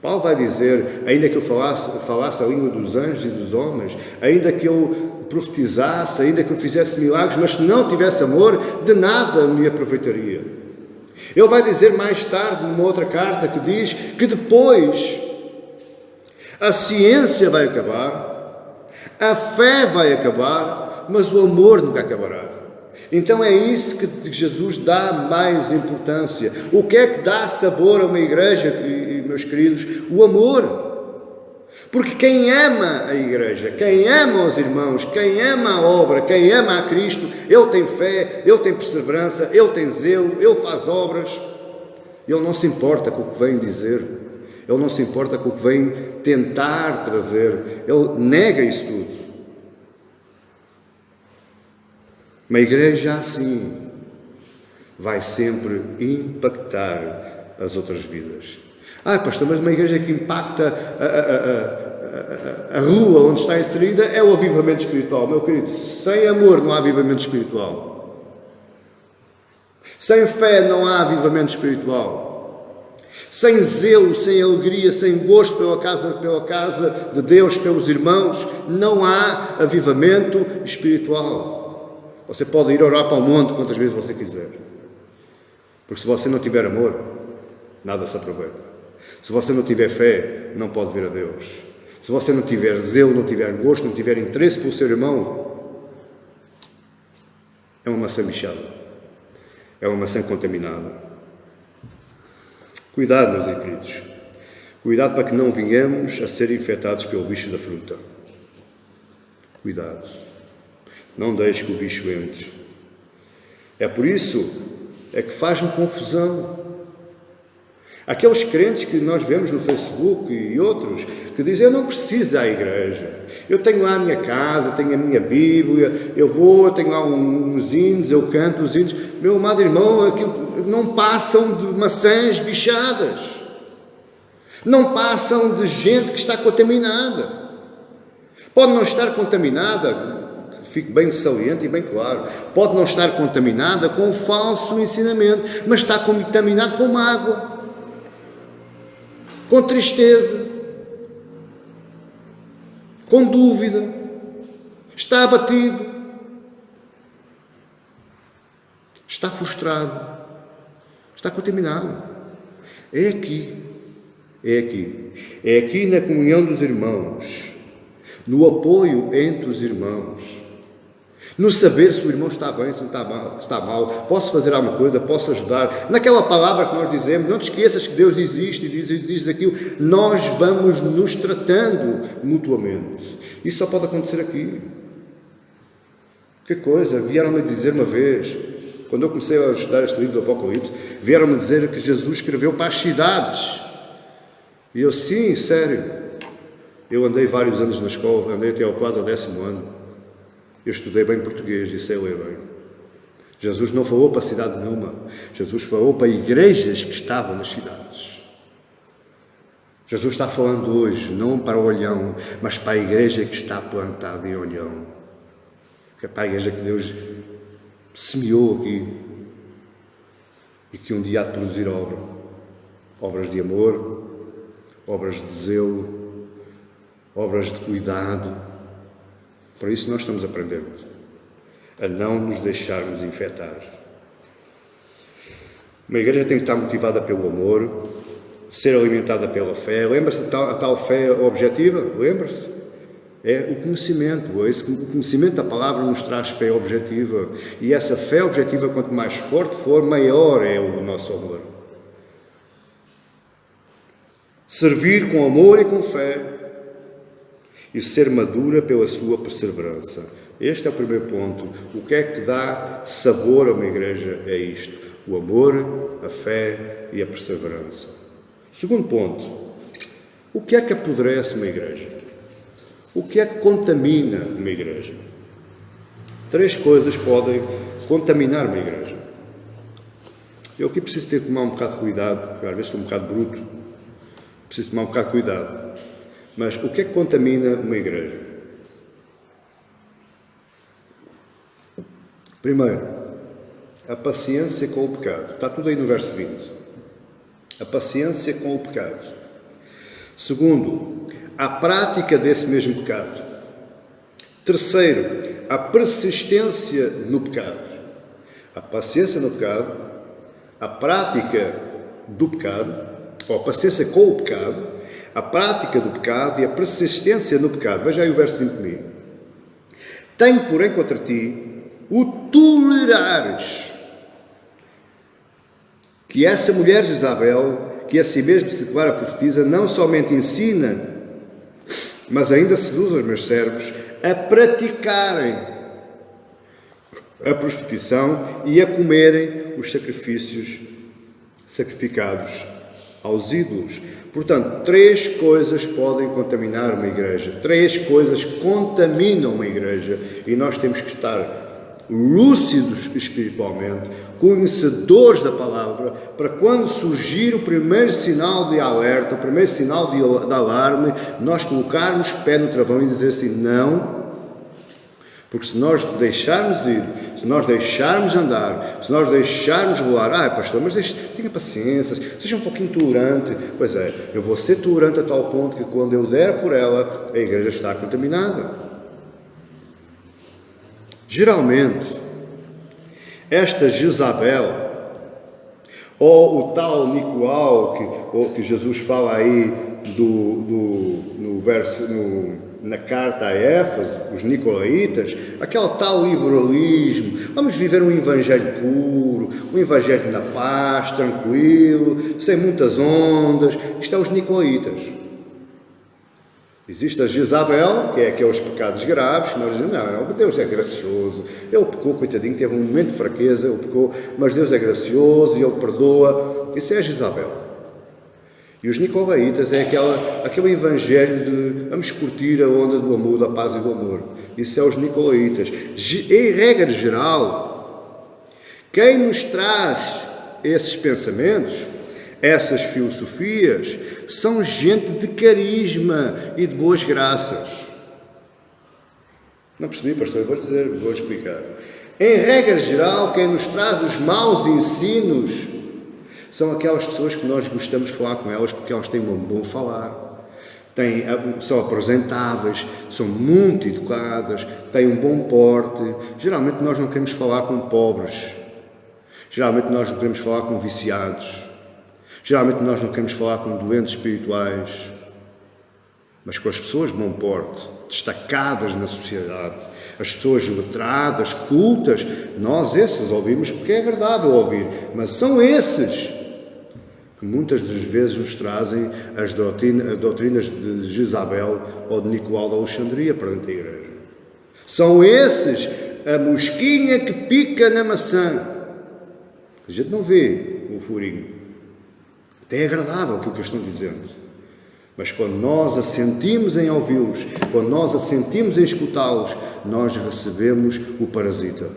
Paulo vai dizer, ainda que eu falasse a língua dos anjos e dos homens, ainda que eu profetizasse, ainda que eu fizesse milagres, mas se não tivesse amor, de nada me aproveitaria. Ele vai dizer mais tarde, numa outra carta, que diz que depois a ciência vai acabar, a fé vai acabar, mas o amor nunca acabará. Então é isso que Jesus dá mais importância. O que é que dá sabor a uma igreja, meus queridos? O amor. Porque quem ama a igreja, quem ama os irmãos, quem ama a obra, quem ama a Cristo, ele tem fé, ele tem perseverança, ele tem zelo, ele faz obras. Ele não se importa com o que vem dizer, ele não se importa com o que vem tentar trazer, ele nega isso tudo. Uma igreja assim vai sempre impactar as outras vidas. Pastor, mas uma igreja que impacta a rua onde está inserida é o avivamento espiritual. Meu querido, sem amor não há avivamento espiritual. Sem fé não há avivamento espiritual. Sem zelo, sem alegria, sem gosto pela casa de Deus, pelos irmãos, não há avivamento espiritual. Você pode ir orar para o monte quantas vezes você quiser. Porque se você não tiver amor, nada se aproveita. Se você não tiver fé, não pode vir a Deus. Se você não tiver zelo, não tiver gosto, não tiver interesse pelo seu irmão, é uma maçã bichada. É uma maçã contaminada. Cuidado, meus queridos. Cuidado para que não venhamos a ser infectados pelo bicho da fruta. Cuidado. Não deixe que o bicho entre. É por isso que faz-me confusão. Aqueles crentes que nós vemos no Facebook e outros que dizem, eu não preciso da igreja. Eu tenho lá a minha casa, tenho a minha Bíblia, eu tenho lá uns hinos, eu canto os hinos. Meu amado irmão, aquilo não passam de maçãs bichadas. Não passam de gente que está contaminada. Pode não estar contaminada, fique bem saliente e bem claro, pode não estar contaminada com o falso ensinamento, mas está contaminada com mágoa, com tristeza, com dúvida, está abatido, está frustrado, está contaminado. É aqui na comunhão dos irmãos, no apoio entre os irmãos, no saber se o irmão está bem, se não está mal, posso fazer alguma coisa, posso ajudar, naquela palavra que nós dizemos, não te esqueças que Deus existe e diz aquilo, nós vamos nos tratando mutuamente. Isso só pode acontecer aqui. Que coisa, vieram-me dizer uma vez, quando eu comecei a estudar este livro do Apocalipse, vieram-me dizer que Jesus escreveu para as cidades. E eu, sim, sério, eu andei vários anos na escola, andei até ao quase ao 10º ano. Eu estudei bem português e sei ler bem. Jesus não falou para cidade nenhuma. Jesus falou para igrejas que estavam nas cidades. Jesus está falando hoje, não para Olhão, mas para a igreja que está plantada em Olhão. Que é para a igreja que Deus semeou aqui e que um dia há de produzir obras de amor, obras de zelo, obras de cuidado. Por isso nós estamos aprendendo a não nos deixarmos infectar. Uma igreja tem que estar motivada pelo amor, ser alimentada pela fé. Lembra-se da tal fé objetiva? Lembra-se? É o conhecimento. O conhecimento da palavra nos traz fé objetiva. E essa fé objetiva, quanto mais forte for, maior é o nosso amor. Servir com amor e com fé. E ser madura pela sua perseverança. Este é o primeiro ponto. O que é que dá sabor a uma igreja? É isto. O amor, a fé e a perseverança. Segundo ponto. O que é que apodrece uma igreja? O que é que contamina uma igreja? 3 coisas podem contaminar uma igreja. Eu aqui preciso ter que tomar um bocado de cuidado, porque às vezes estou um bocado bruto. Preciso tomar um bocado de cuidado. Mas o que é que contamina uma igreja? Primeiro, a paciência com o pecado. Está tudo aí no verso 20. A paciência com o pecado. Segundo, a prática desse mesmo pecado. Terceiro, a persistência no pecado. A paciência no pecado, a prática do pecado, ou a paciência com o pecado, a prática do pecado e a persistência no pecado. Veja aí o verso 20 comigo. Tenho, porém, contra ti o tolerares que essa mulher Jezabel, que a si mesmo se declara profetisa, não somente ensina, mas ainda seduz os meus servos a praticarem a prostituição e a comerem os sacrifícios sacrificados aos ídolos. Portanto, 3 coisas podem contaminar uma igreja. 3 coisas contaminam uma igreja. E nós temos que estar lúcidos espiritualmente, conhecedores da palavra, para quando surgir o primeiro sinal de alerta, o primeiro sinal de alarme, nós colocarmos pé no travão e dizer assim, não. Porque se nós deixarmos ir, se nós deixarmos andar, se nós deixarmos rolar, pastor, mas tenha paciência, seja um pouquinho tolerante. Pois é, eu vou ser tolerante a tal ponto que quando eu der por ela, a igreja está contaminada. Geralmente, esta Jezabel, ou o tal Nicolau, que Jesus fala aí na carta a Éfeso, os nicolaítas, aquele tal liberalismo, vamos viver um evangelho puro, um evangelho na paz, tranquilo, sem muitas ondas. Isto é os nicolaítas. Existe a Jezabel, que é aqueles pecados graves, que nós dizemos, não, Deus é gracioso, ele pecou, coitadinho, teve um momento de fraqueza, ele pecou, mas Deus é gracioso e ele perdoa. Isso é a Jezabel. E os nicolaítas é aquele evangelho de vamos curtir a onda do amor, da paz e do amor. Isso é os nicolaítas. Em regra geral, quem nos traz esses pensamentos, essas filosofias, são gente de carisma e de boas graças. Não percebi, pastor, vou explicar. Em regra geral, quem nos traz os maus ensinos são aquelas pessoas que nós gostamos de falar com elas porque elas têm um bom falar, são apresentáveis, são muito educadas, têm um bom porte. Geralmente nós não queremos falar com pobres, geralmente nós não queremos falar com viciados, geralmente nós não queremos falar com doentes espirituais, mas com as pessoas de bom porte, destacadas na sociedade, as pessoas letradas, cultas, nós esses ouvimos porque é agradável ouvir, mas são esses que muitas das vezes nos trazem as doutrinas de Jezabel ou de Nicolau de Alexandria para dentro da igreja. São esses a mosquinha que pica na maçã. A gente não vê o furinho. Até é agradável aquilo que eles estão dizendo. Mas quando nós assentimos em ouvi-los, quando nós assentimos em escutá-los, nós recebemos o parasita.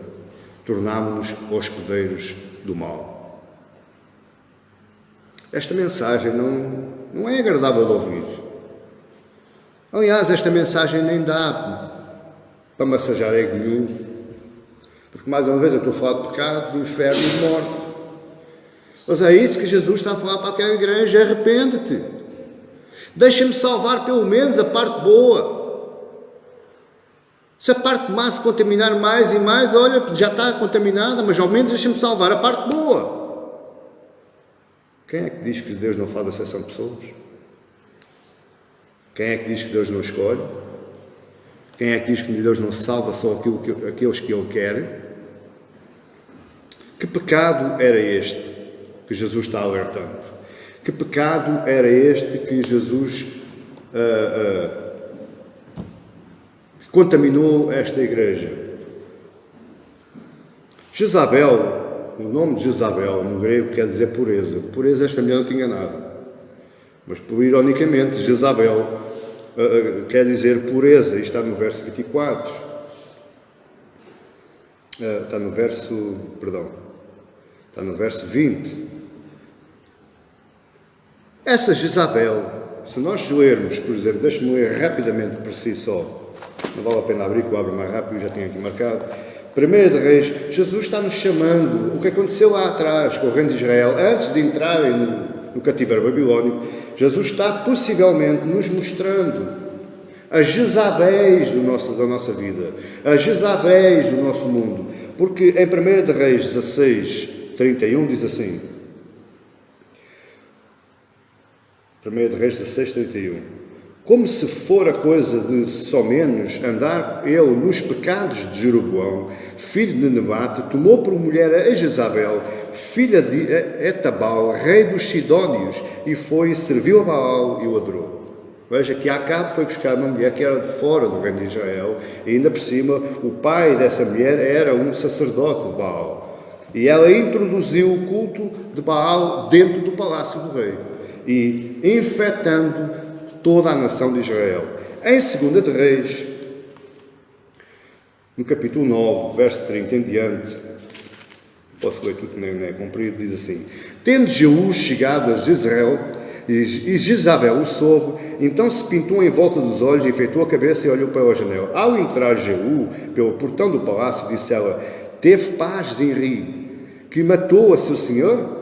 Tornámos-nos hospedeiros do mal. Esta mensagem não é agradável de ouvir. Aliás, esta mensagem nem dá para massajar ego nenhum. Porque, mais uma vez, eu estou a falar de pecado, de inferno e de morte. Mas é isso que Jesus está a falar para aquela igreja. Arrepende-te. Deixa-me salvar pelo menos a parte boa. Se a parte má se contaminar mais e mais, olha, já está contaminada, mas ao menos deixa-me salvar a parte boa. Quem é que diz que Deus não faz acessão de pessoas? Quem é que diz que Deus não escolhe? Quem é que diz que Deus não salva só aqueles que Ele quer? Que pecado era este que Jesus está alertando? Que pecado era este que Jesus contaminou esta igreja? Jezabel, o nome de Jezabel no grego quer dizer pureza. Pureza esta mulher não tinha nada. Mas, ironicamente, Jezabel quer dizer pureza. Isto está no verso 24. Está no verso 20. Essa Jezabel, se nós lermos, por exemplo, deixe-me ler rapidamente por si só, não vale a pena abrir, que eu abro mais rápido, já tenho aqui marcado. 1 de Reis, Jesus está-nos chamando o que aconteceu lá atrás com o reino de Israel, antes de entrarem no cativeiro babilónico, Jesus está possivelmente nos mostrando as Jezabéis da nossa vida, as Jezabéis do nosso mundo. Porque em 1 de Reis 16, 31 diz assim, 1 de Reis 16, 31, como se fora coisa de só menos andar ele nos pecados de Jeroboão, filho de Nebate, tomou por mulher a Jezabel, filha de Etabal, rei dos Sidónios, e foi e serviu a Baal e o adorou. Veja que Acabe foi buscar uma mulher que era de fora do reino de Israel, e ainda por cima o pai dessa mulher era um sacerdote de Baal. E ela introduziu o culto de Baal dentro do palácio do rei, e infectando toda a nação de Israel. Em 2 de Reis, no capítulo 9, verso 30 em diante, posso ler tudo que nem é comprido, diz assim, tendo Jeú chegado a Jezreel, e Jezabel o soube, então se pintou em volta dos olhos, enfeitou a cabeça e olhou para a janela. Ao entrar Jeú pelo portão do palácio, disse ela, teve paz Zinri, que matou a seu senhor?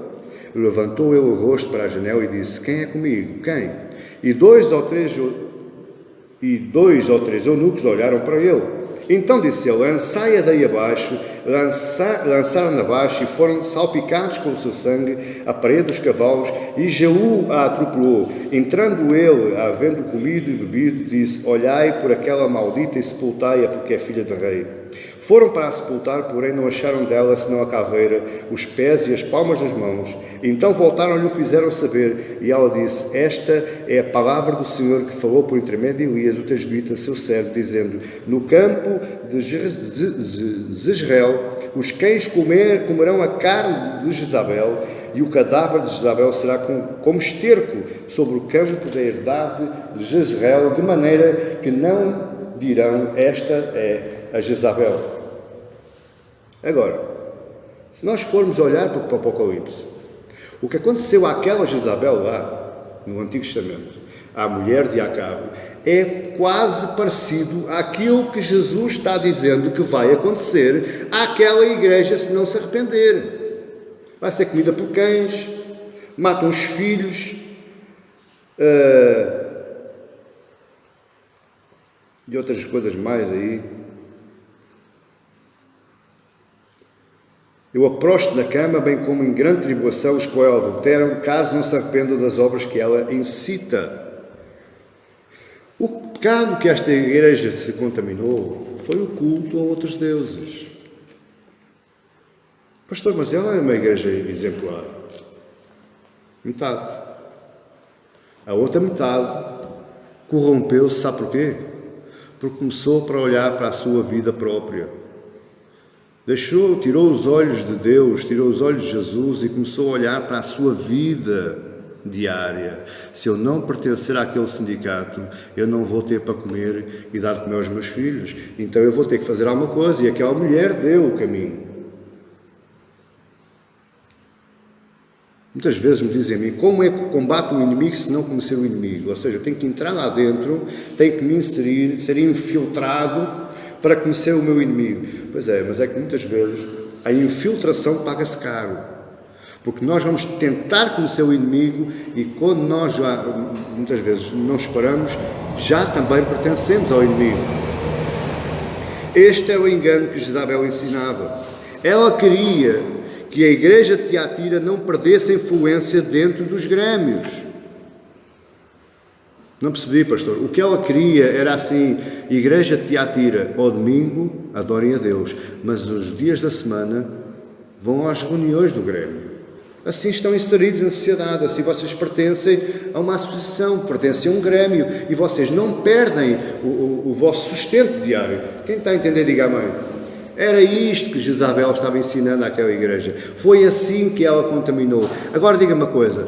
Levantou ele o rosto para a janela e disse, quem é comigo? Quem? E dois ou três eunucos olharam para ele. Então disse ele, lançai-a daí abaixo. Lançaram-na abaixo e foram salpicados com o seu sangue a parede dos cavalos, e Jeú a atropelou. Entrando ele, havendo comido e bebido, disse, olhai por aquela maldita e sepultai-a, porque é filha de rei. Foram para a sepultar, porém não acharam dela senão a caveira, os pés e as palmas das mãos. Então voltaram e o fizeram saber, e ela disse, esta é a palavra do Senhor que falou por intermédio de Elias, o tesbita, seu servo, dizendo, no campo de Jezreel, os cães comerão a carne de Jezabel, e o cadáver de Jezabel será como esterco sobre o campo da herdade de Jezreel, de maneira que não dirão, esta é a Jezabel. Agora, se nós formos olhar para o Apocalipse, o que aconteceu àquela Jezabel lá, no Antigo Testamento, à mulher de Acabe, é quase parecido àquilo que Jesus está dizendo que vai acontecer àquela igreja se não se arrepender. Vai ser comida por cães, matam os filhos, e outras coisas mais aí. Eu aprosto na cama, bem como em grande tribulação, os que ela adulteram, caso não se arrependam das obras que ela incita. O pecado que esta igreja se contaminou foi o culto a outros deuses. Pastor, mas ela é uma igreja exemplar. Metade. A outra metade corrompeu-se, sabe porquê? Porque começou para olhar para a sua vida própria. Tirou os olhos de Deus, tirou os olhos de Jesus e começou a olhar para a sua vida diária. Se eu não pertencer àquele sindicato, eu não vou ter para comer e dar de comer aos meus filhos. Então eu vou ter que fazer alguma coisa, e aquela mulher deu o caminho. Muitas vezes me dizem a mim, como é que combate o inimigo se não conhecer o inimigo? Ou seja, eu tenho que entrar lá dentro, tenho que me inserir, ser infiltrado para conhecer o meu inimigo. Pois é, mas é que muitas vezes a infiltração paga-se caro. Porque nós vamos tentar conhecer o inimigo e quando nós já, muitas vezes, não esperamos, já também pertencemos ao inimigo. Este é o engano que Jezabel ensinava. Ela queria que a igreja de Tiatira não perdesse a influência dentro dos grêmios. Não percebi, pastor. O que ela queria era assim, igreja de Tiatira, ao domingo, adorem a Deus, mas os dias da semana vão às reuniões do grêmio. Assim estão inseridos na sociedade, assim vocês pertencem a uma associação, pertencem a um grêmio, e vocês não perdem o vosso sustento diário. Quem está a entender, diga amém. Era isto que Jezabel estava ensinando àquela igreja. Foi assim que ela contaminou. Agora diga-me uma coisa,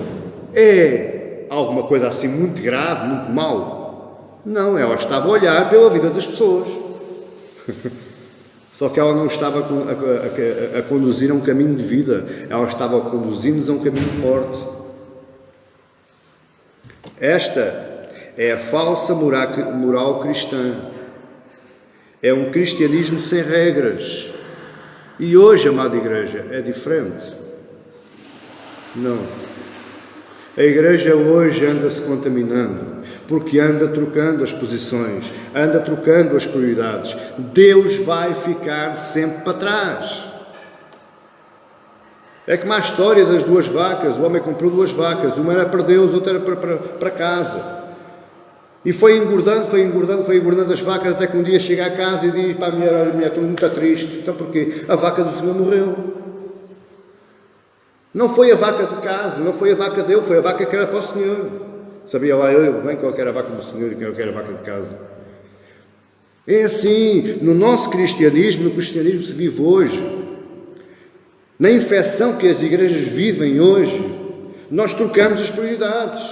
alguma coisa assim muito grave, muito mal? Não, ela estava a olhar pela vida das pessoas. Só que ela não estava a conduzir a um caminho de vida, ela estava a conduzir-nos a um caminho de morte. Esta é a falsa moral cristã. É um cristianismo sem regras. E hoje, amada igreja, é diferente. Não. A igreja hoje anda-se contaminando, porque anda trocando as posições, anda trocando as prioridades. Deus vai ficar sempre para trás. É como a história das duas vacas. O homem comprou duas vacas, uma era para Deus, outra era para casa. E foi engordando as vacas, até que um dia chega a casa e diz para a mulher: olha, mulher, estou muito triste. Então porquê? A vaca do Senhor morreu. Não foi a vaca de casa, não foi a vaca dele, foi a vaca que era para o Senhor. Sabia lá eu bem qual era a vaca do Senhor e qual era a vaca de casa. É assim, no nosso cristianismo, no cristianismo que se vive hoje, na infecção que as igrejas vivem hoje, nós trocamos as prioridades.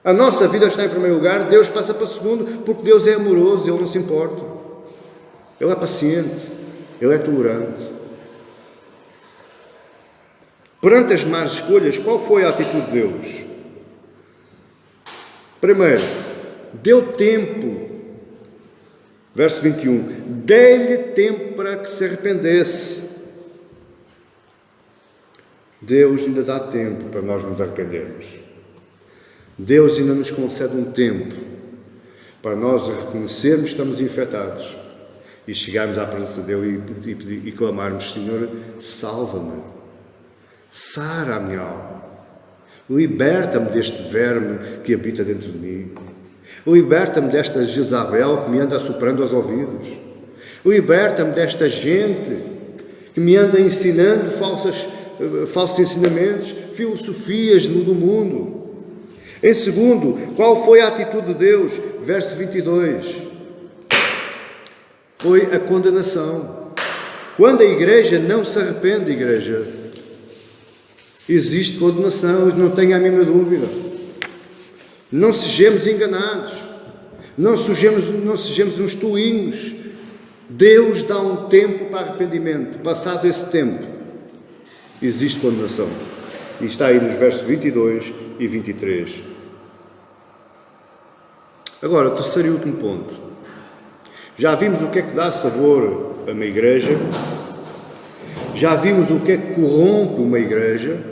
A nossa vida está em primeiro lugar, Deus passa para segundo, porque Deus é amoroso, Ele não se importa. Ele é paciente, Ele é tolerante. Perante as más escolhas, qual foi a atitude de Deus? Primeiro, deu tempo. Verso 21. Dei-lhe tempo para que se arrependesse. Deus ainda dá tempo para nós nos arrependermos. Deus ainda nos concede um tempo para nós reconhecermos que estamos infectados e chegarmos à presença dele e clamarmos: Senhor, salva-me. Sara a minha alma, liberta-me deste verme que habita dentro de mim, liberta-me desta Jezabel que me anda assoprando aos ouvidos, liberta-me desta gente que me anda ensinando falsos ensinamentos, filosofias do mundo. Em segundo, qual foi a atitude de Deus? Verso 22, foi a condenação. Quando a igreja não se arrepende, igreja, existe condenação, não tenha a mínima dúvida. Não sejamos enganados, não sejamos uns toinhos. Deus dá um tempo para arrependimento. Passado esse tempo, existe condenação. E está aí nos versos 22 e 23. Agora, terceiro e último ponto. Já vimos o que é que dá sabor a uma igreja. Já vimos o que é que corrompe uma igreja.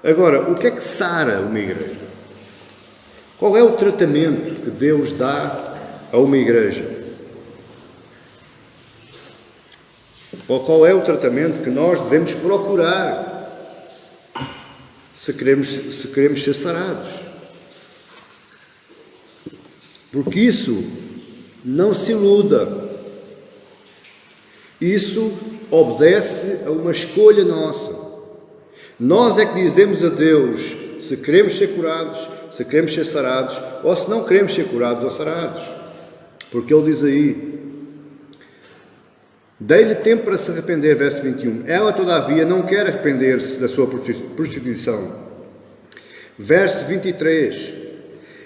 Agora, o que é que sara uma igreja? Qual é o tratamento que Deus dá a uma igreja? Ou qual é o tratamento que nós devemos procurar se queremos ser sarados? Porque isso, não se iluda, isso obedece a uma escolha nossa. Nós é que dizemos a Deus se queremos ser curados, se queremos ser sarados, ou se não queremos ser curados ou sarados. Porque Ele diz aí: dei-lhe tempo para se arrepender, verso 21. Ela, todavia, não quer arrepender-se da sua prostituição. Verso 23.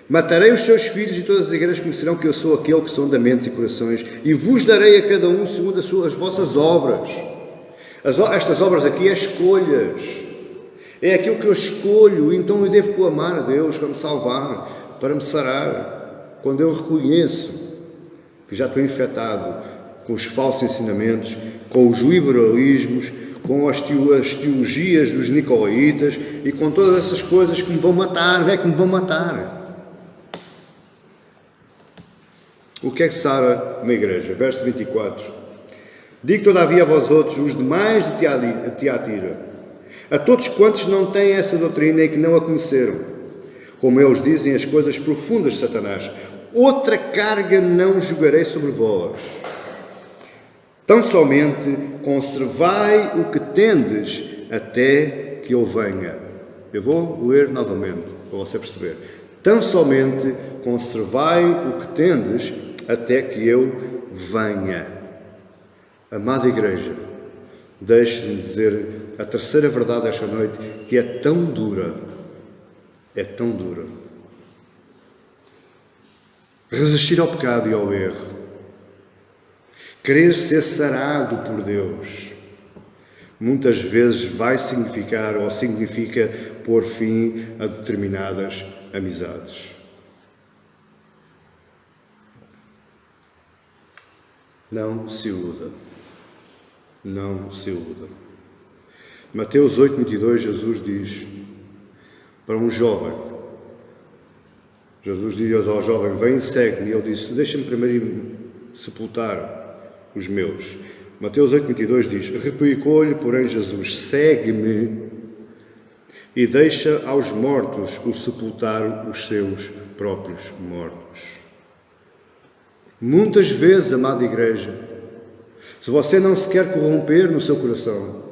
Matarei os seus filhos e todas as igrejas conhecerão que eu sou aquele que sonda mentes e corações, e vos darei a cada um segundo as vossas obras. Estas obras aqui é escolhas. É aquilo que eu escolho, então eu devo clamar a Deus para me salvar, para me sarar. Quando eu reconheço que já estou infectado com os falsos ensinamentos, com os liberalismos, com as teologias dos nicolaítas e com todas essas coisas que me vão matar, que me vão matar. O que é que sara uma igreja? Verso 24. Digo todavia a vós outros, os demais de Tiatira, a todos quantos não têm essa doutrina e que não a conheceram, como eles dizem as coisas profundas de Satanás, outra carga não jogarei sobre vós. Tão somente conservai o que tendes até que eu venha. Eu vou ler novamente, para você perceber. Tão somente conservai o que tendes até que eu venha. Amada igreja, deixe-me dizer a terceira verdade esta noite, que é tão dura. É tão dura. Resistir ao pecado e ao erro. Querer ser sarado por Deus, muitas vezes vai significar ou significa pôr fim a determinadas amizades. Não se iluda. Não se iluda. Mateus 8:22, Jesus diz: para um jovem. Jesus diz ao jovem: vem, segue-me. E ele disse: deixa-me primeiro ir sepultar os meus. Mateus 8,22 diz: replicou-lhe, porém, Jesus: segue-me e deixa aos mortos o sepultar os seus próprios mortos. Muitas vezes, amada igreja, se você não se quer corromper no seu coração,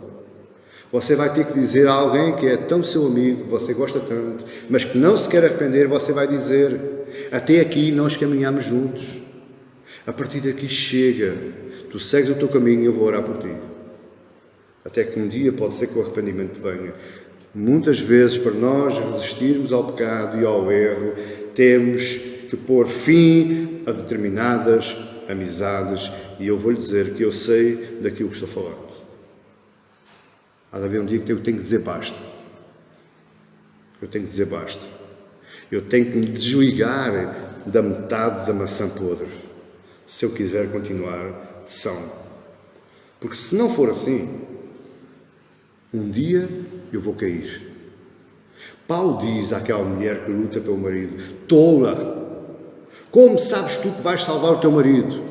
você vai ter que dizer a alguém que é tão seu amigo, você gosta tanto, mas que não se quer arrepender, você vai dizer: até aqui nós caminhamos juntos, a partir daqui chega, tu segues o teu caminho e eu vou orar por ti. Até que um dia pode ser que o arrependimento venha. Muitas vezes, para nós resistirmos ao pecado e ao erro, temos que pôr fim a determinadas amizades, e eu vou-lhe dizer que eu sei daquilo que estou falando. Há de haver um dia que eu tenho que dizer basta. Eu tenho que dizer basta. Eu tenho que me desligar da metade da maçã podre, se eu quiser continuar são. Porque se não for assim, um dia eu vou cair. Paulo diz àquela mulher que luta pelo marido: tola, como sabes tu que vais salvar o teu marido?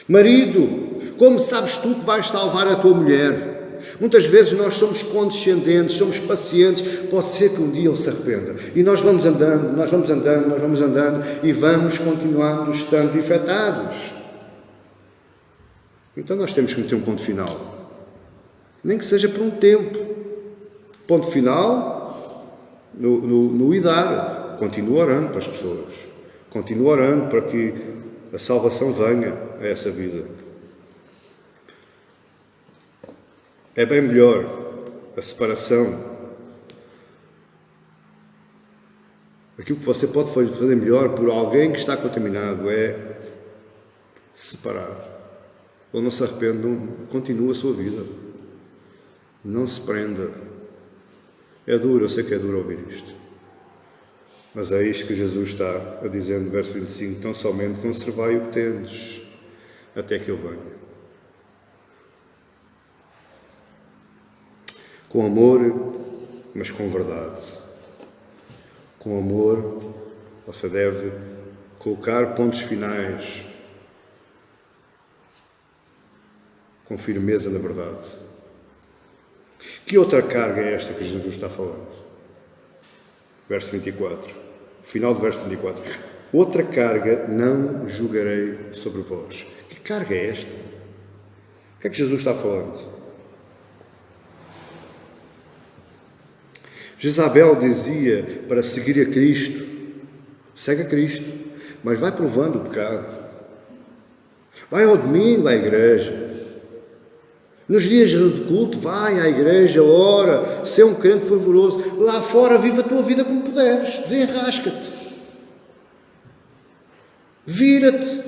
Marido, como sabes tu que vais salvar a tua mulher? Muitas vezes nós somos condescendentes, somos pacientes, pode ser que um dia ele se arrependa. E nós vamos andando, e vamos continuando estando infectados. Então nós temos que meter um ponto final. Nem que seja por um tempo. Ponto final no idar. Continua orando para as pessoas. Continua orando para que a salvação venha a essa vida. É bem melhor a separação. Aquilo que você pode fazer melhor por alguém que está contaminado é separar. Ou não se arrepende, continua a sua vida. Não se prenda. É duro, eu sei que é duro ouvir isto. Mas é isto que Jesus está a dizer no verso 25. Tão somente conservai o que tendes, até que eu venha. Com amor, mas com verdade. Com amor, você deve colocar pontos finais com firmeza na verdade. Que outra carga é esta que Jesus está falando? Verso 24. Final do verso 24. Outra carga não julgarei sobre vós. Que carga é esta? O que é que Jesus está falando? Jezabel dizia para seguir a Cristo: segue a Cristo, mas vai provando o pecado. Vai ao domingo à igreja. Nos dias de culto, vai à igreja, ora, ser um crente fervoroso. Lá fora, vive a tua vida como puderes. Desenrasca-te. Vira-te.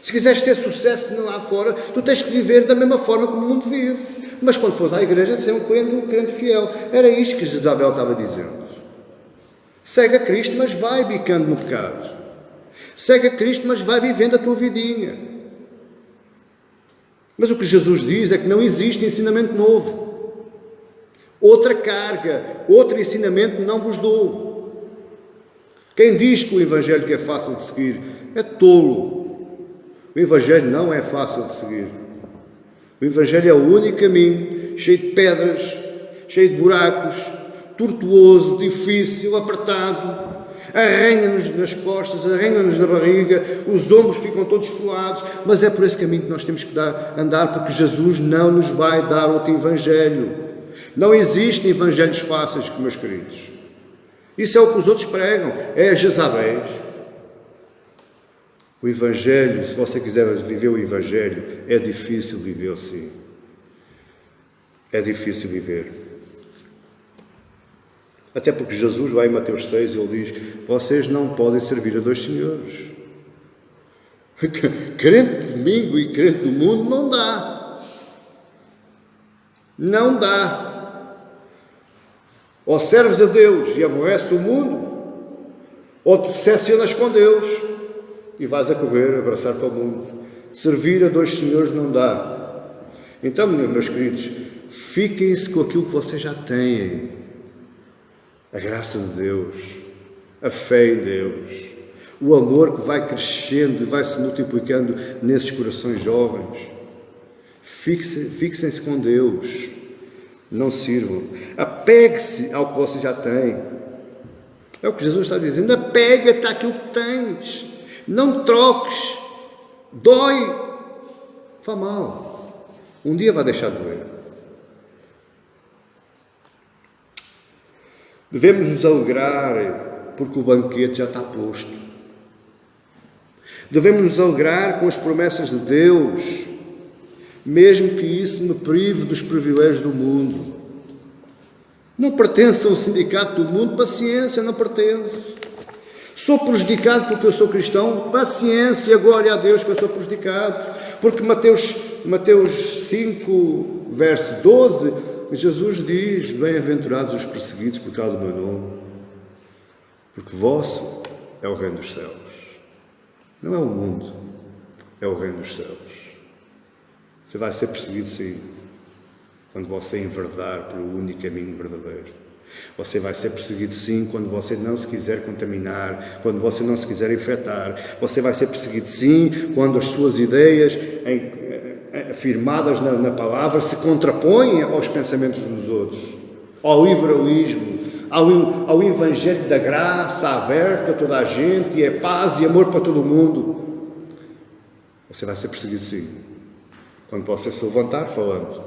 Se quiseres ter sucesso lá fora, tu tens que viver da mesma forma como o mundo vive. Mas quando fores à igreja, ser um crente fiel. Era isto que Jezabel estava dizendo. Segue a Cristo, mas vai bicando no pecado. Segue a Cristo, mas vai vivendo a tua vidinha. Mas o que Jesus diz é que não existe ensinamento novo. Outra carga, outro ensinamento não vos dou. Quem diz que o Evangelho que é fácil de seguir é tolo. O Evangelho não é fácil de seguir. O Evangelho é o único caminho, cheio de pedras, cheio de buracos, tortuoso, difícil, apertado. Arranha-nos nas costas, arranha-nos na barriga, os ombros ficam todos esfolados, mas é por esse caminho que nós temos que andar, porque Jesus não nos vai dar outro Evangelho. Não existem evangelhos fáceis, meus queridos. Isso é o que os outros pregam, é a Jezabéis. O Evangelho, se você quiser viver o Evangelho, é difícil viver, sim. É difícil viver. Até porque Jesus vai em Mateus 6 e ele diz: vocês não podem servir a dois senhores. Crente de domingo e crente do mundo não dá. Não dá. Ou serves a Deus e aborreces o mundo, ou te decepcionas com Deus e vais a correr, abraçar-te ao mundo. Servir a dois senhores não dá. Então, meus queridos, fiquem-se com aquilo que vocês já têm. a graça de Deus, a fé em Deus, o amor que vai crescendo e vai se multiplicando nesses corações jovens. Fixem-se com Deus, não sirvam. Apegue-se ao que você já tem. É o que Jesus está dizendo, apega-te àquilo que tens, não troques, dói, faz mal, um dia vai deixar de doer. Devemos nos alegrar porque o banquete já está posto. Devemos nos alegrar com as promessas de Deus, mesmo que isso me prive dos privilégios do mundo. Não pertenço a um sindicato do mundo, paciência, não pertenço. Sou prejudicado porque eu sou cristão, paciência, glória a Deus que eu sou prejudicado. Porque Mateus 5, verso 12, Jesus diz, bem-aventurados os perseguidos por causa do meu nome, porque vosso é o reino dos céus. Não é o mundo, é o reino dos céus. Você vai ser perseguido, sim, quando você enverdar pelo único caminho verdadeiro. Você vai ser perseguido, sim, quando você não se quiser contaminar, quando você não se quiser infectar. Você vai ser perseguido, sim, quando as suas ideias afirmadas na palavra se contrapõem aos pensamentos dos outros, ao liberalismo, ao evangelho da graça aberto a toda a gente, e é paz e amor para todo o mundo. Você vai ser perseguido, sim, quando você se levantar falando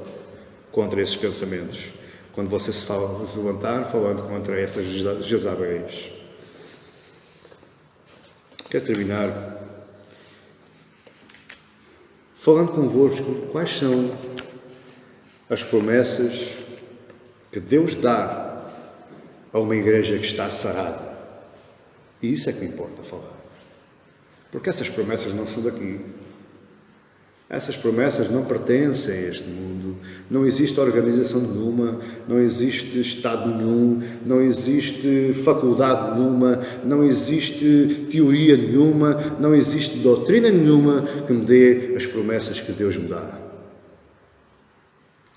contra esses pensamentos, quando você se levantar falando contra essas Jezabéis. Quero terminar falando convosco quais são as promessas que Deus dá a uma igreja que está sarada. E isso é que importa falar. Porque essas promessas não são daqui. Essas promessas não pertencem a este mundo. Não existe organização nenhuma, não existe Estado nenhum, não existe faculdade nenhuma, não existe teoria nenhuma, não existe doutrina nenhuma que me dê as promessas que Deus me dá.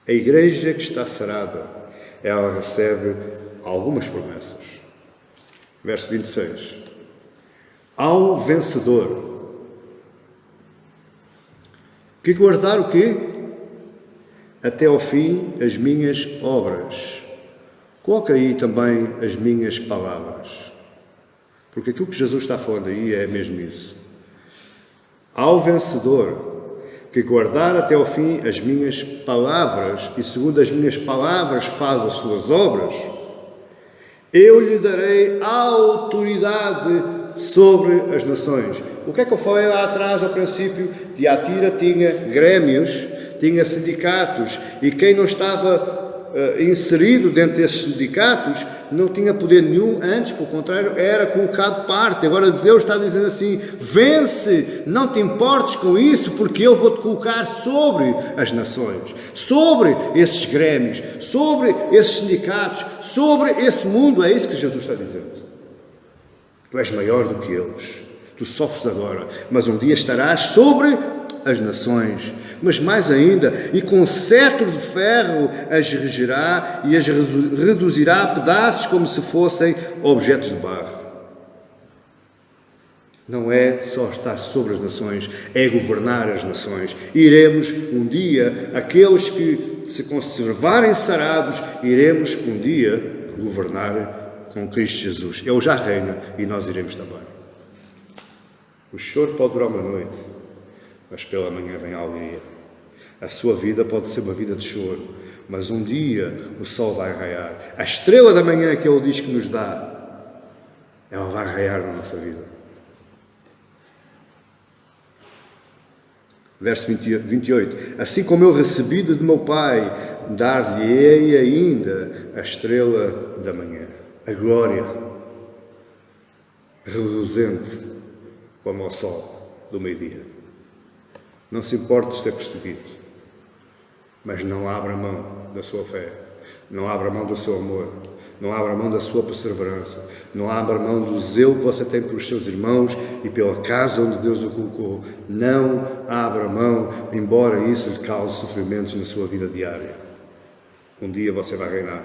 A igreja que está sarada, ela recebe algumas promessas. Verso 26. Ao vencedor, que guardar o quê? Até ao fim as minhas obras. Coloca aí também as minhas palavras. Porque aquilo que Jesus está falando aí é mesmo isso. Ao vencedor, que guardar até ao fim as minhas palavras, e segundo as minhas palavras faz as suas obras, eu lhe darei autoridade sobre as nações. O que é que eu falei lá atrás, ao princípio? Tiatira tinha grêmios, tinha sindicatos, e quem não estava inserido dentro desses sindicatos não tinha poder nenhum, antes, pelo contrário, era colocado de parte. Agora Deus está dizendo assim, vence, não te importes com isso, porque eu vou-te colocar sobre as nações, sobre esses grêmios, sobre esses sindicatos, sobre esse mundo. É isso que Jesus está dizendo. Tu és maior do que eles. Tu sofres agora, mas um dia estarás sobre as nações. Mas mais ainda, e com cetro de ferro as regerá e as reduzirá a pedaços como se fossem objetos de barro. Não é só estar sobre as nações, é governar as nações. Iremos um dia, aqueles que se conservarem sarados, iremos um dia governar com Cristo Jesus. Ele já reina e nós iremos também. O choro pode durar uma noite, mas pela manhã vem a alegria. A sua vida pode ser uma vida de choro, mas um dia o sol vai raiar. A estrela da manhã que Ele diz que nos dá, ela vai raiar na nossa vida. Verso 28. Assim como eu recebi de meu Pai, dar-lhe-ei ainda a estrela da manhã, a glória, reluzente como o sol do meio-dia. Não se importe de ser perseguido, mas não abra mão da sua fé, não abra mão do seu amor, não abra mão da sua perseverança, não abra mão do zelo que você tem pelos seus irmãos e pela casa onde Deus o colocou. Não abra mão, embora isso lhe cause sofrimentos na sua vida diária. Um dia você vai reinar.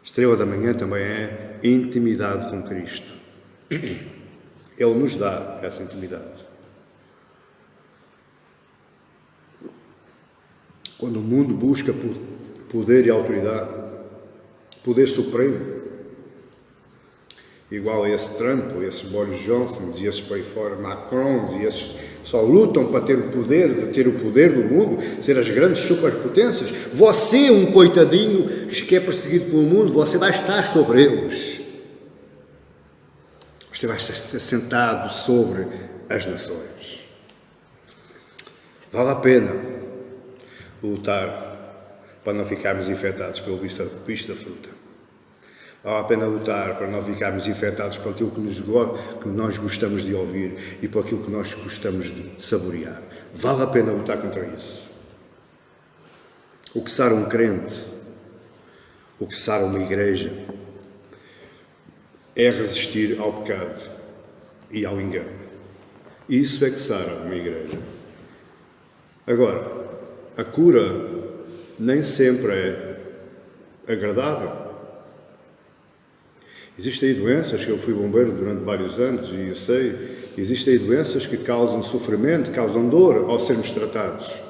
Estrela da manhã também é intimidade com Cristo. Ele nos dá essa intimidade. Quando o mundo busca poder e autoridade, poder supremo, igual a esse Trump, ou esses Boris Johnsons e esses por aí fora, Macrons, e esses só lutam para ter o poder, de ter o poder do mundo, ser as grandes superpotências. Você, um coitadinho que é perseguido pelo mundo, você vai estar sobre eles. Você vai ser sentado sobre as nações. Vale a pena lutar para não ficarmos infectados pelo bicho da fruta. Vale a pena lutar para não ficarmos infectados por aquilo que nós gostamos de ouvir e por aquilo que nós gostamos de saborear. Vale a pena lutar contra isso. O que sara um crente, o que sara uma igreja, é resistir ao pecado e ao engano. Isso é que sara uma igreja. Agora, a cura nem sempre é agradável. Existem aí doenças, que eu fui bombeiro durante vários anos e eu sei, existem aí doenças que causam sofrimento, causam dor ao sermos tratados.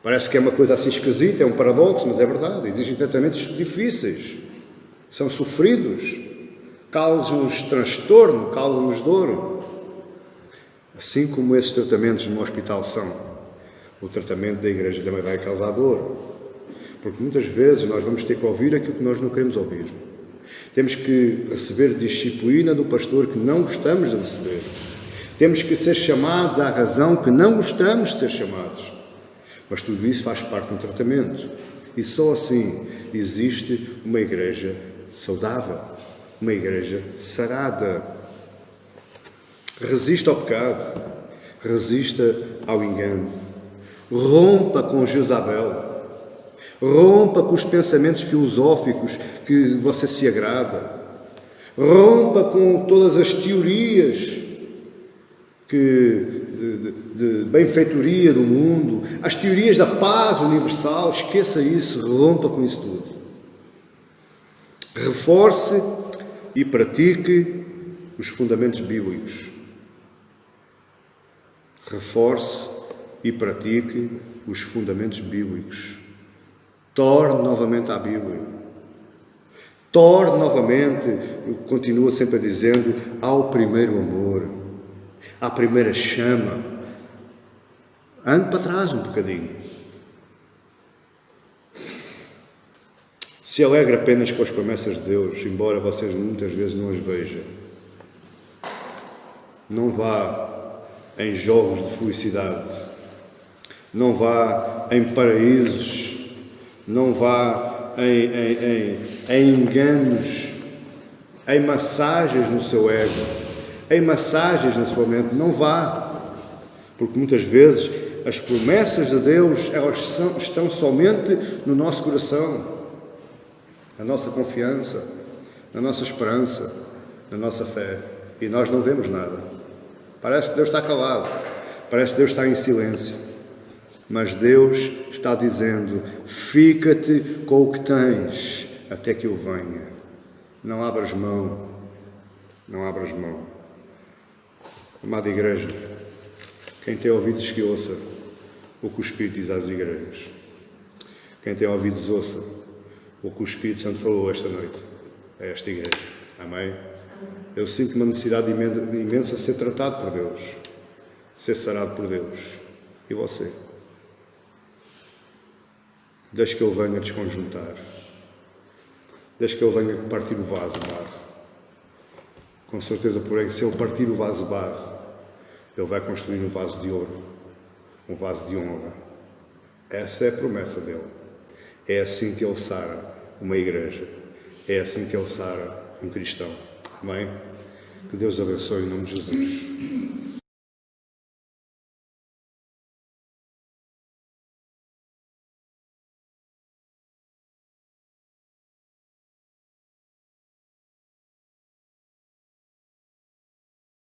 Parece que é uma coisa assim esquisita, é um paradoxo, mas é verdade. Existem tratamentos difíceis, são sofridos, causam-nos transtorno, causam-nos dor. Assim como esses tratamentos no hospital são, o tratamento da igreja também vai causar dor. Porque muitas vezes nós vamos ter que ouvir aquilo que nós não queremos ouvir. Temos que receber disciplina do pastor que não gostamos de receber. Temos que ser chamados à razão que não gostamos de ser chamados. Mas tudo isso faz parte do tratamento. E só assim existe uma igreja saudável, uma igreja sarada. Resista ao pecado, resista ao engano. Rompa com Jezabel. Rompa com os pensamentos filosóficos que você se agrada. Rompa com todas as teorias de benfeitoria do mundo, as teorias da paz universal. Esqueça isso, rompa com isso tudo. Reforce e pratique os fundamentos bíblicos. Reforce e pratique os fundamentos bíblicos. Torne novamente à Bíblia. Torne novamente, eu continuo sempre dizendo, ao primeiro amor, à primeira chama. Ande para trás um bocadinho. Se alegre apenas com as promessas de Deus, embora vocês muitas vezes não as vejam. Não vá em jogos de felicidade. Não vá em paraísos. Não vá em enganos, em massagens no seu ego, em massagens na sua mente. Não vá, porque muitas vezes as promessas de Deus elas estão somente no nosso coração, na nossa confiança, na nossa esperança, na nossa fé, e nós não vemos nada. Parece que Deus está calado, parece que Deus está em silêncio. Mas Deus está dizendo, fica-te com o que tens até que eu venha. Não abras mão. Não abras mão. Amada igreja, quem tem ouvidos que ouça o que o Espírito diz às igrejas. Quem tem ouvidos ouça o que o Espírito Santo falou esta noite a esta igreja. Amém? Eu sinto uma necessidade imensa de ser tratado por Deus. De ser sarado por Deus. E você? Deixe que Ele venha desconjuntar. Deixe que Ele venha partir o vaso de barro. Com certeza, porém, se Ele partir o vaso de barro, Ele vai construir um vaso de ouro, um vaso de honra. Essa é a promessa dEle. É assim que Ele sara uma igreja. É assim que Ele sara um cristão. Amém? Que Deus abençoe em nome de Jesus.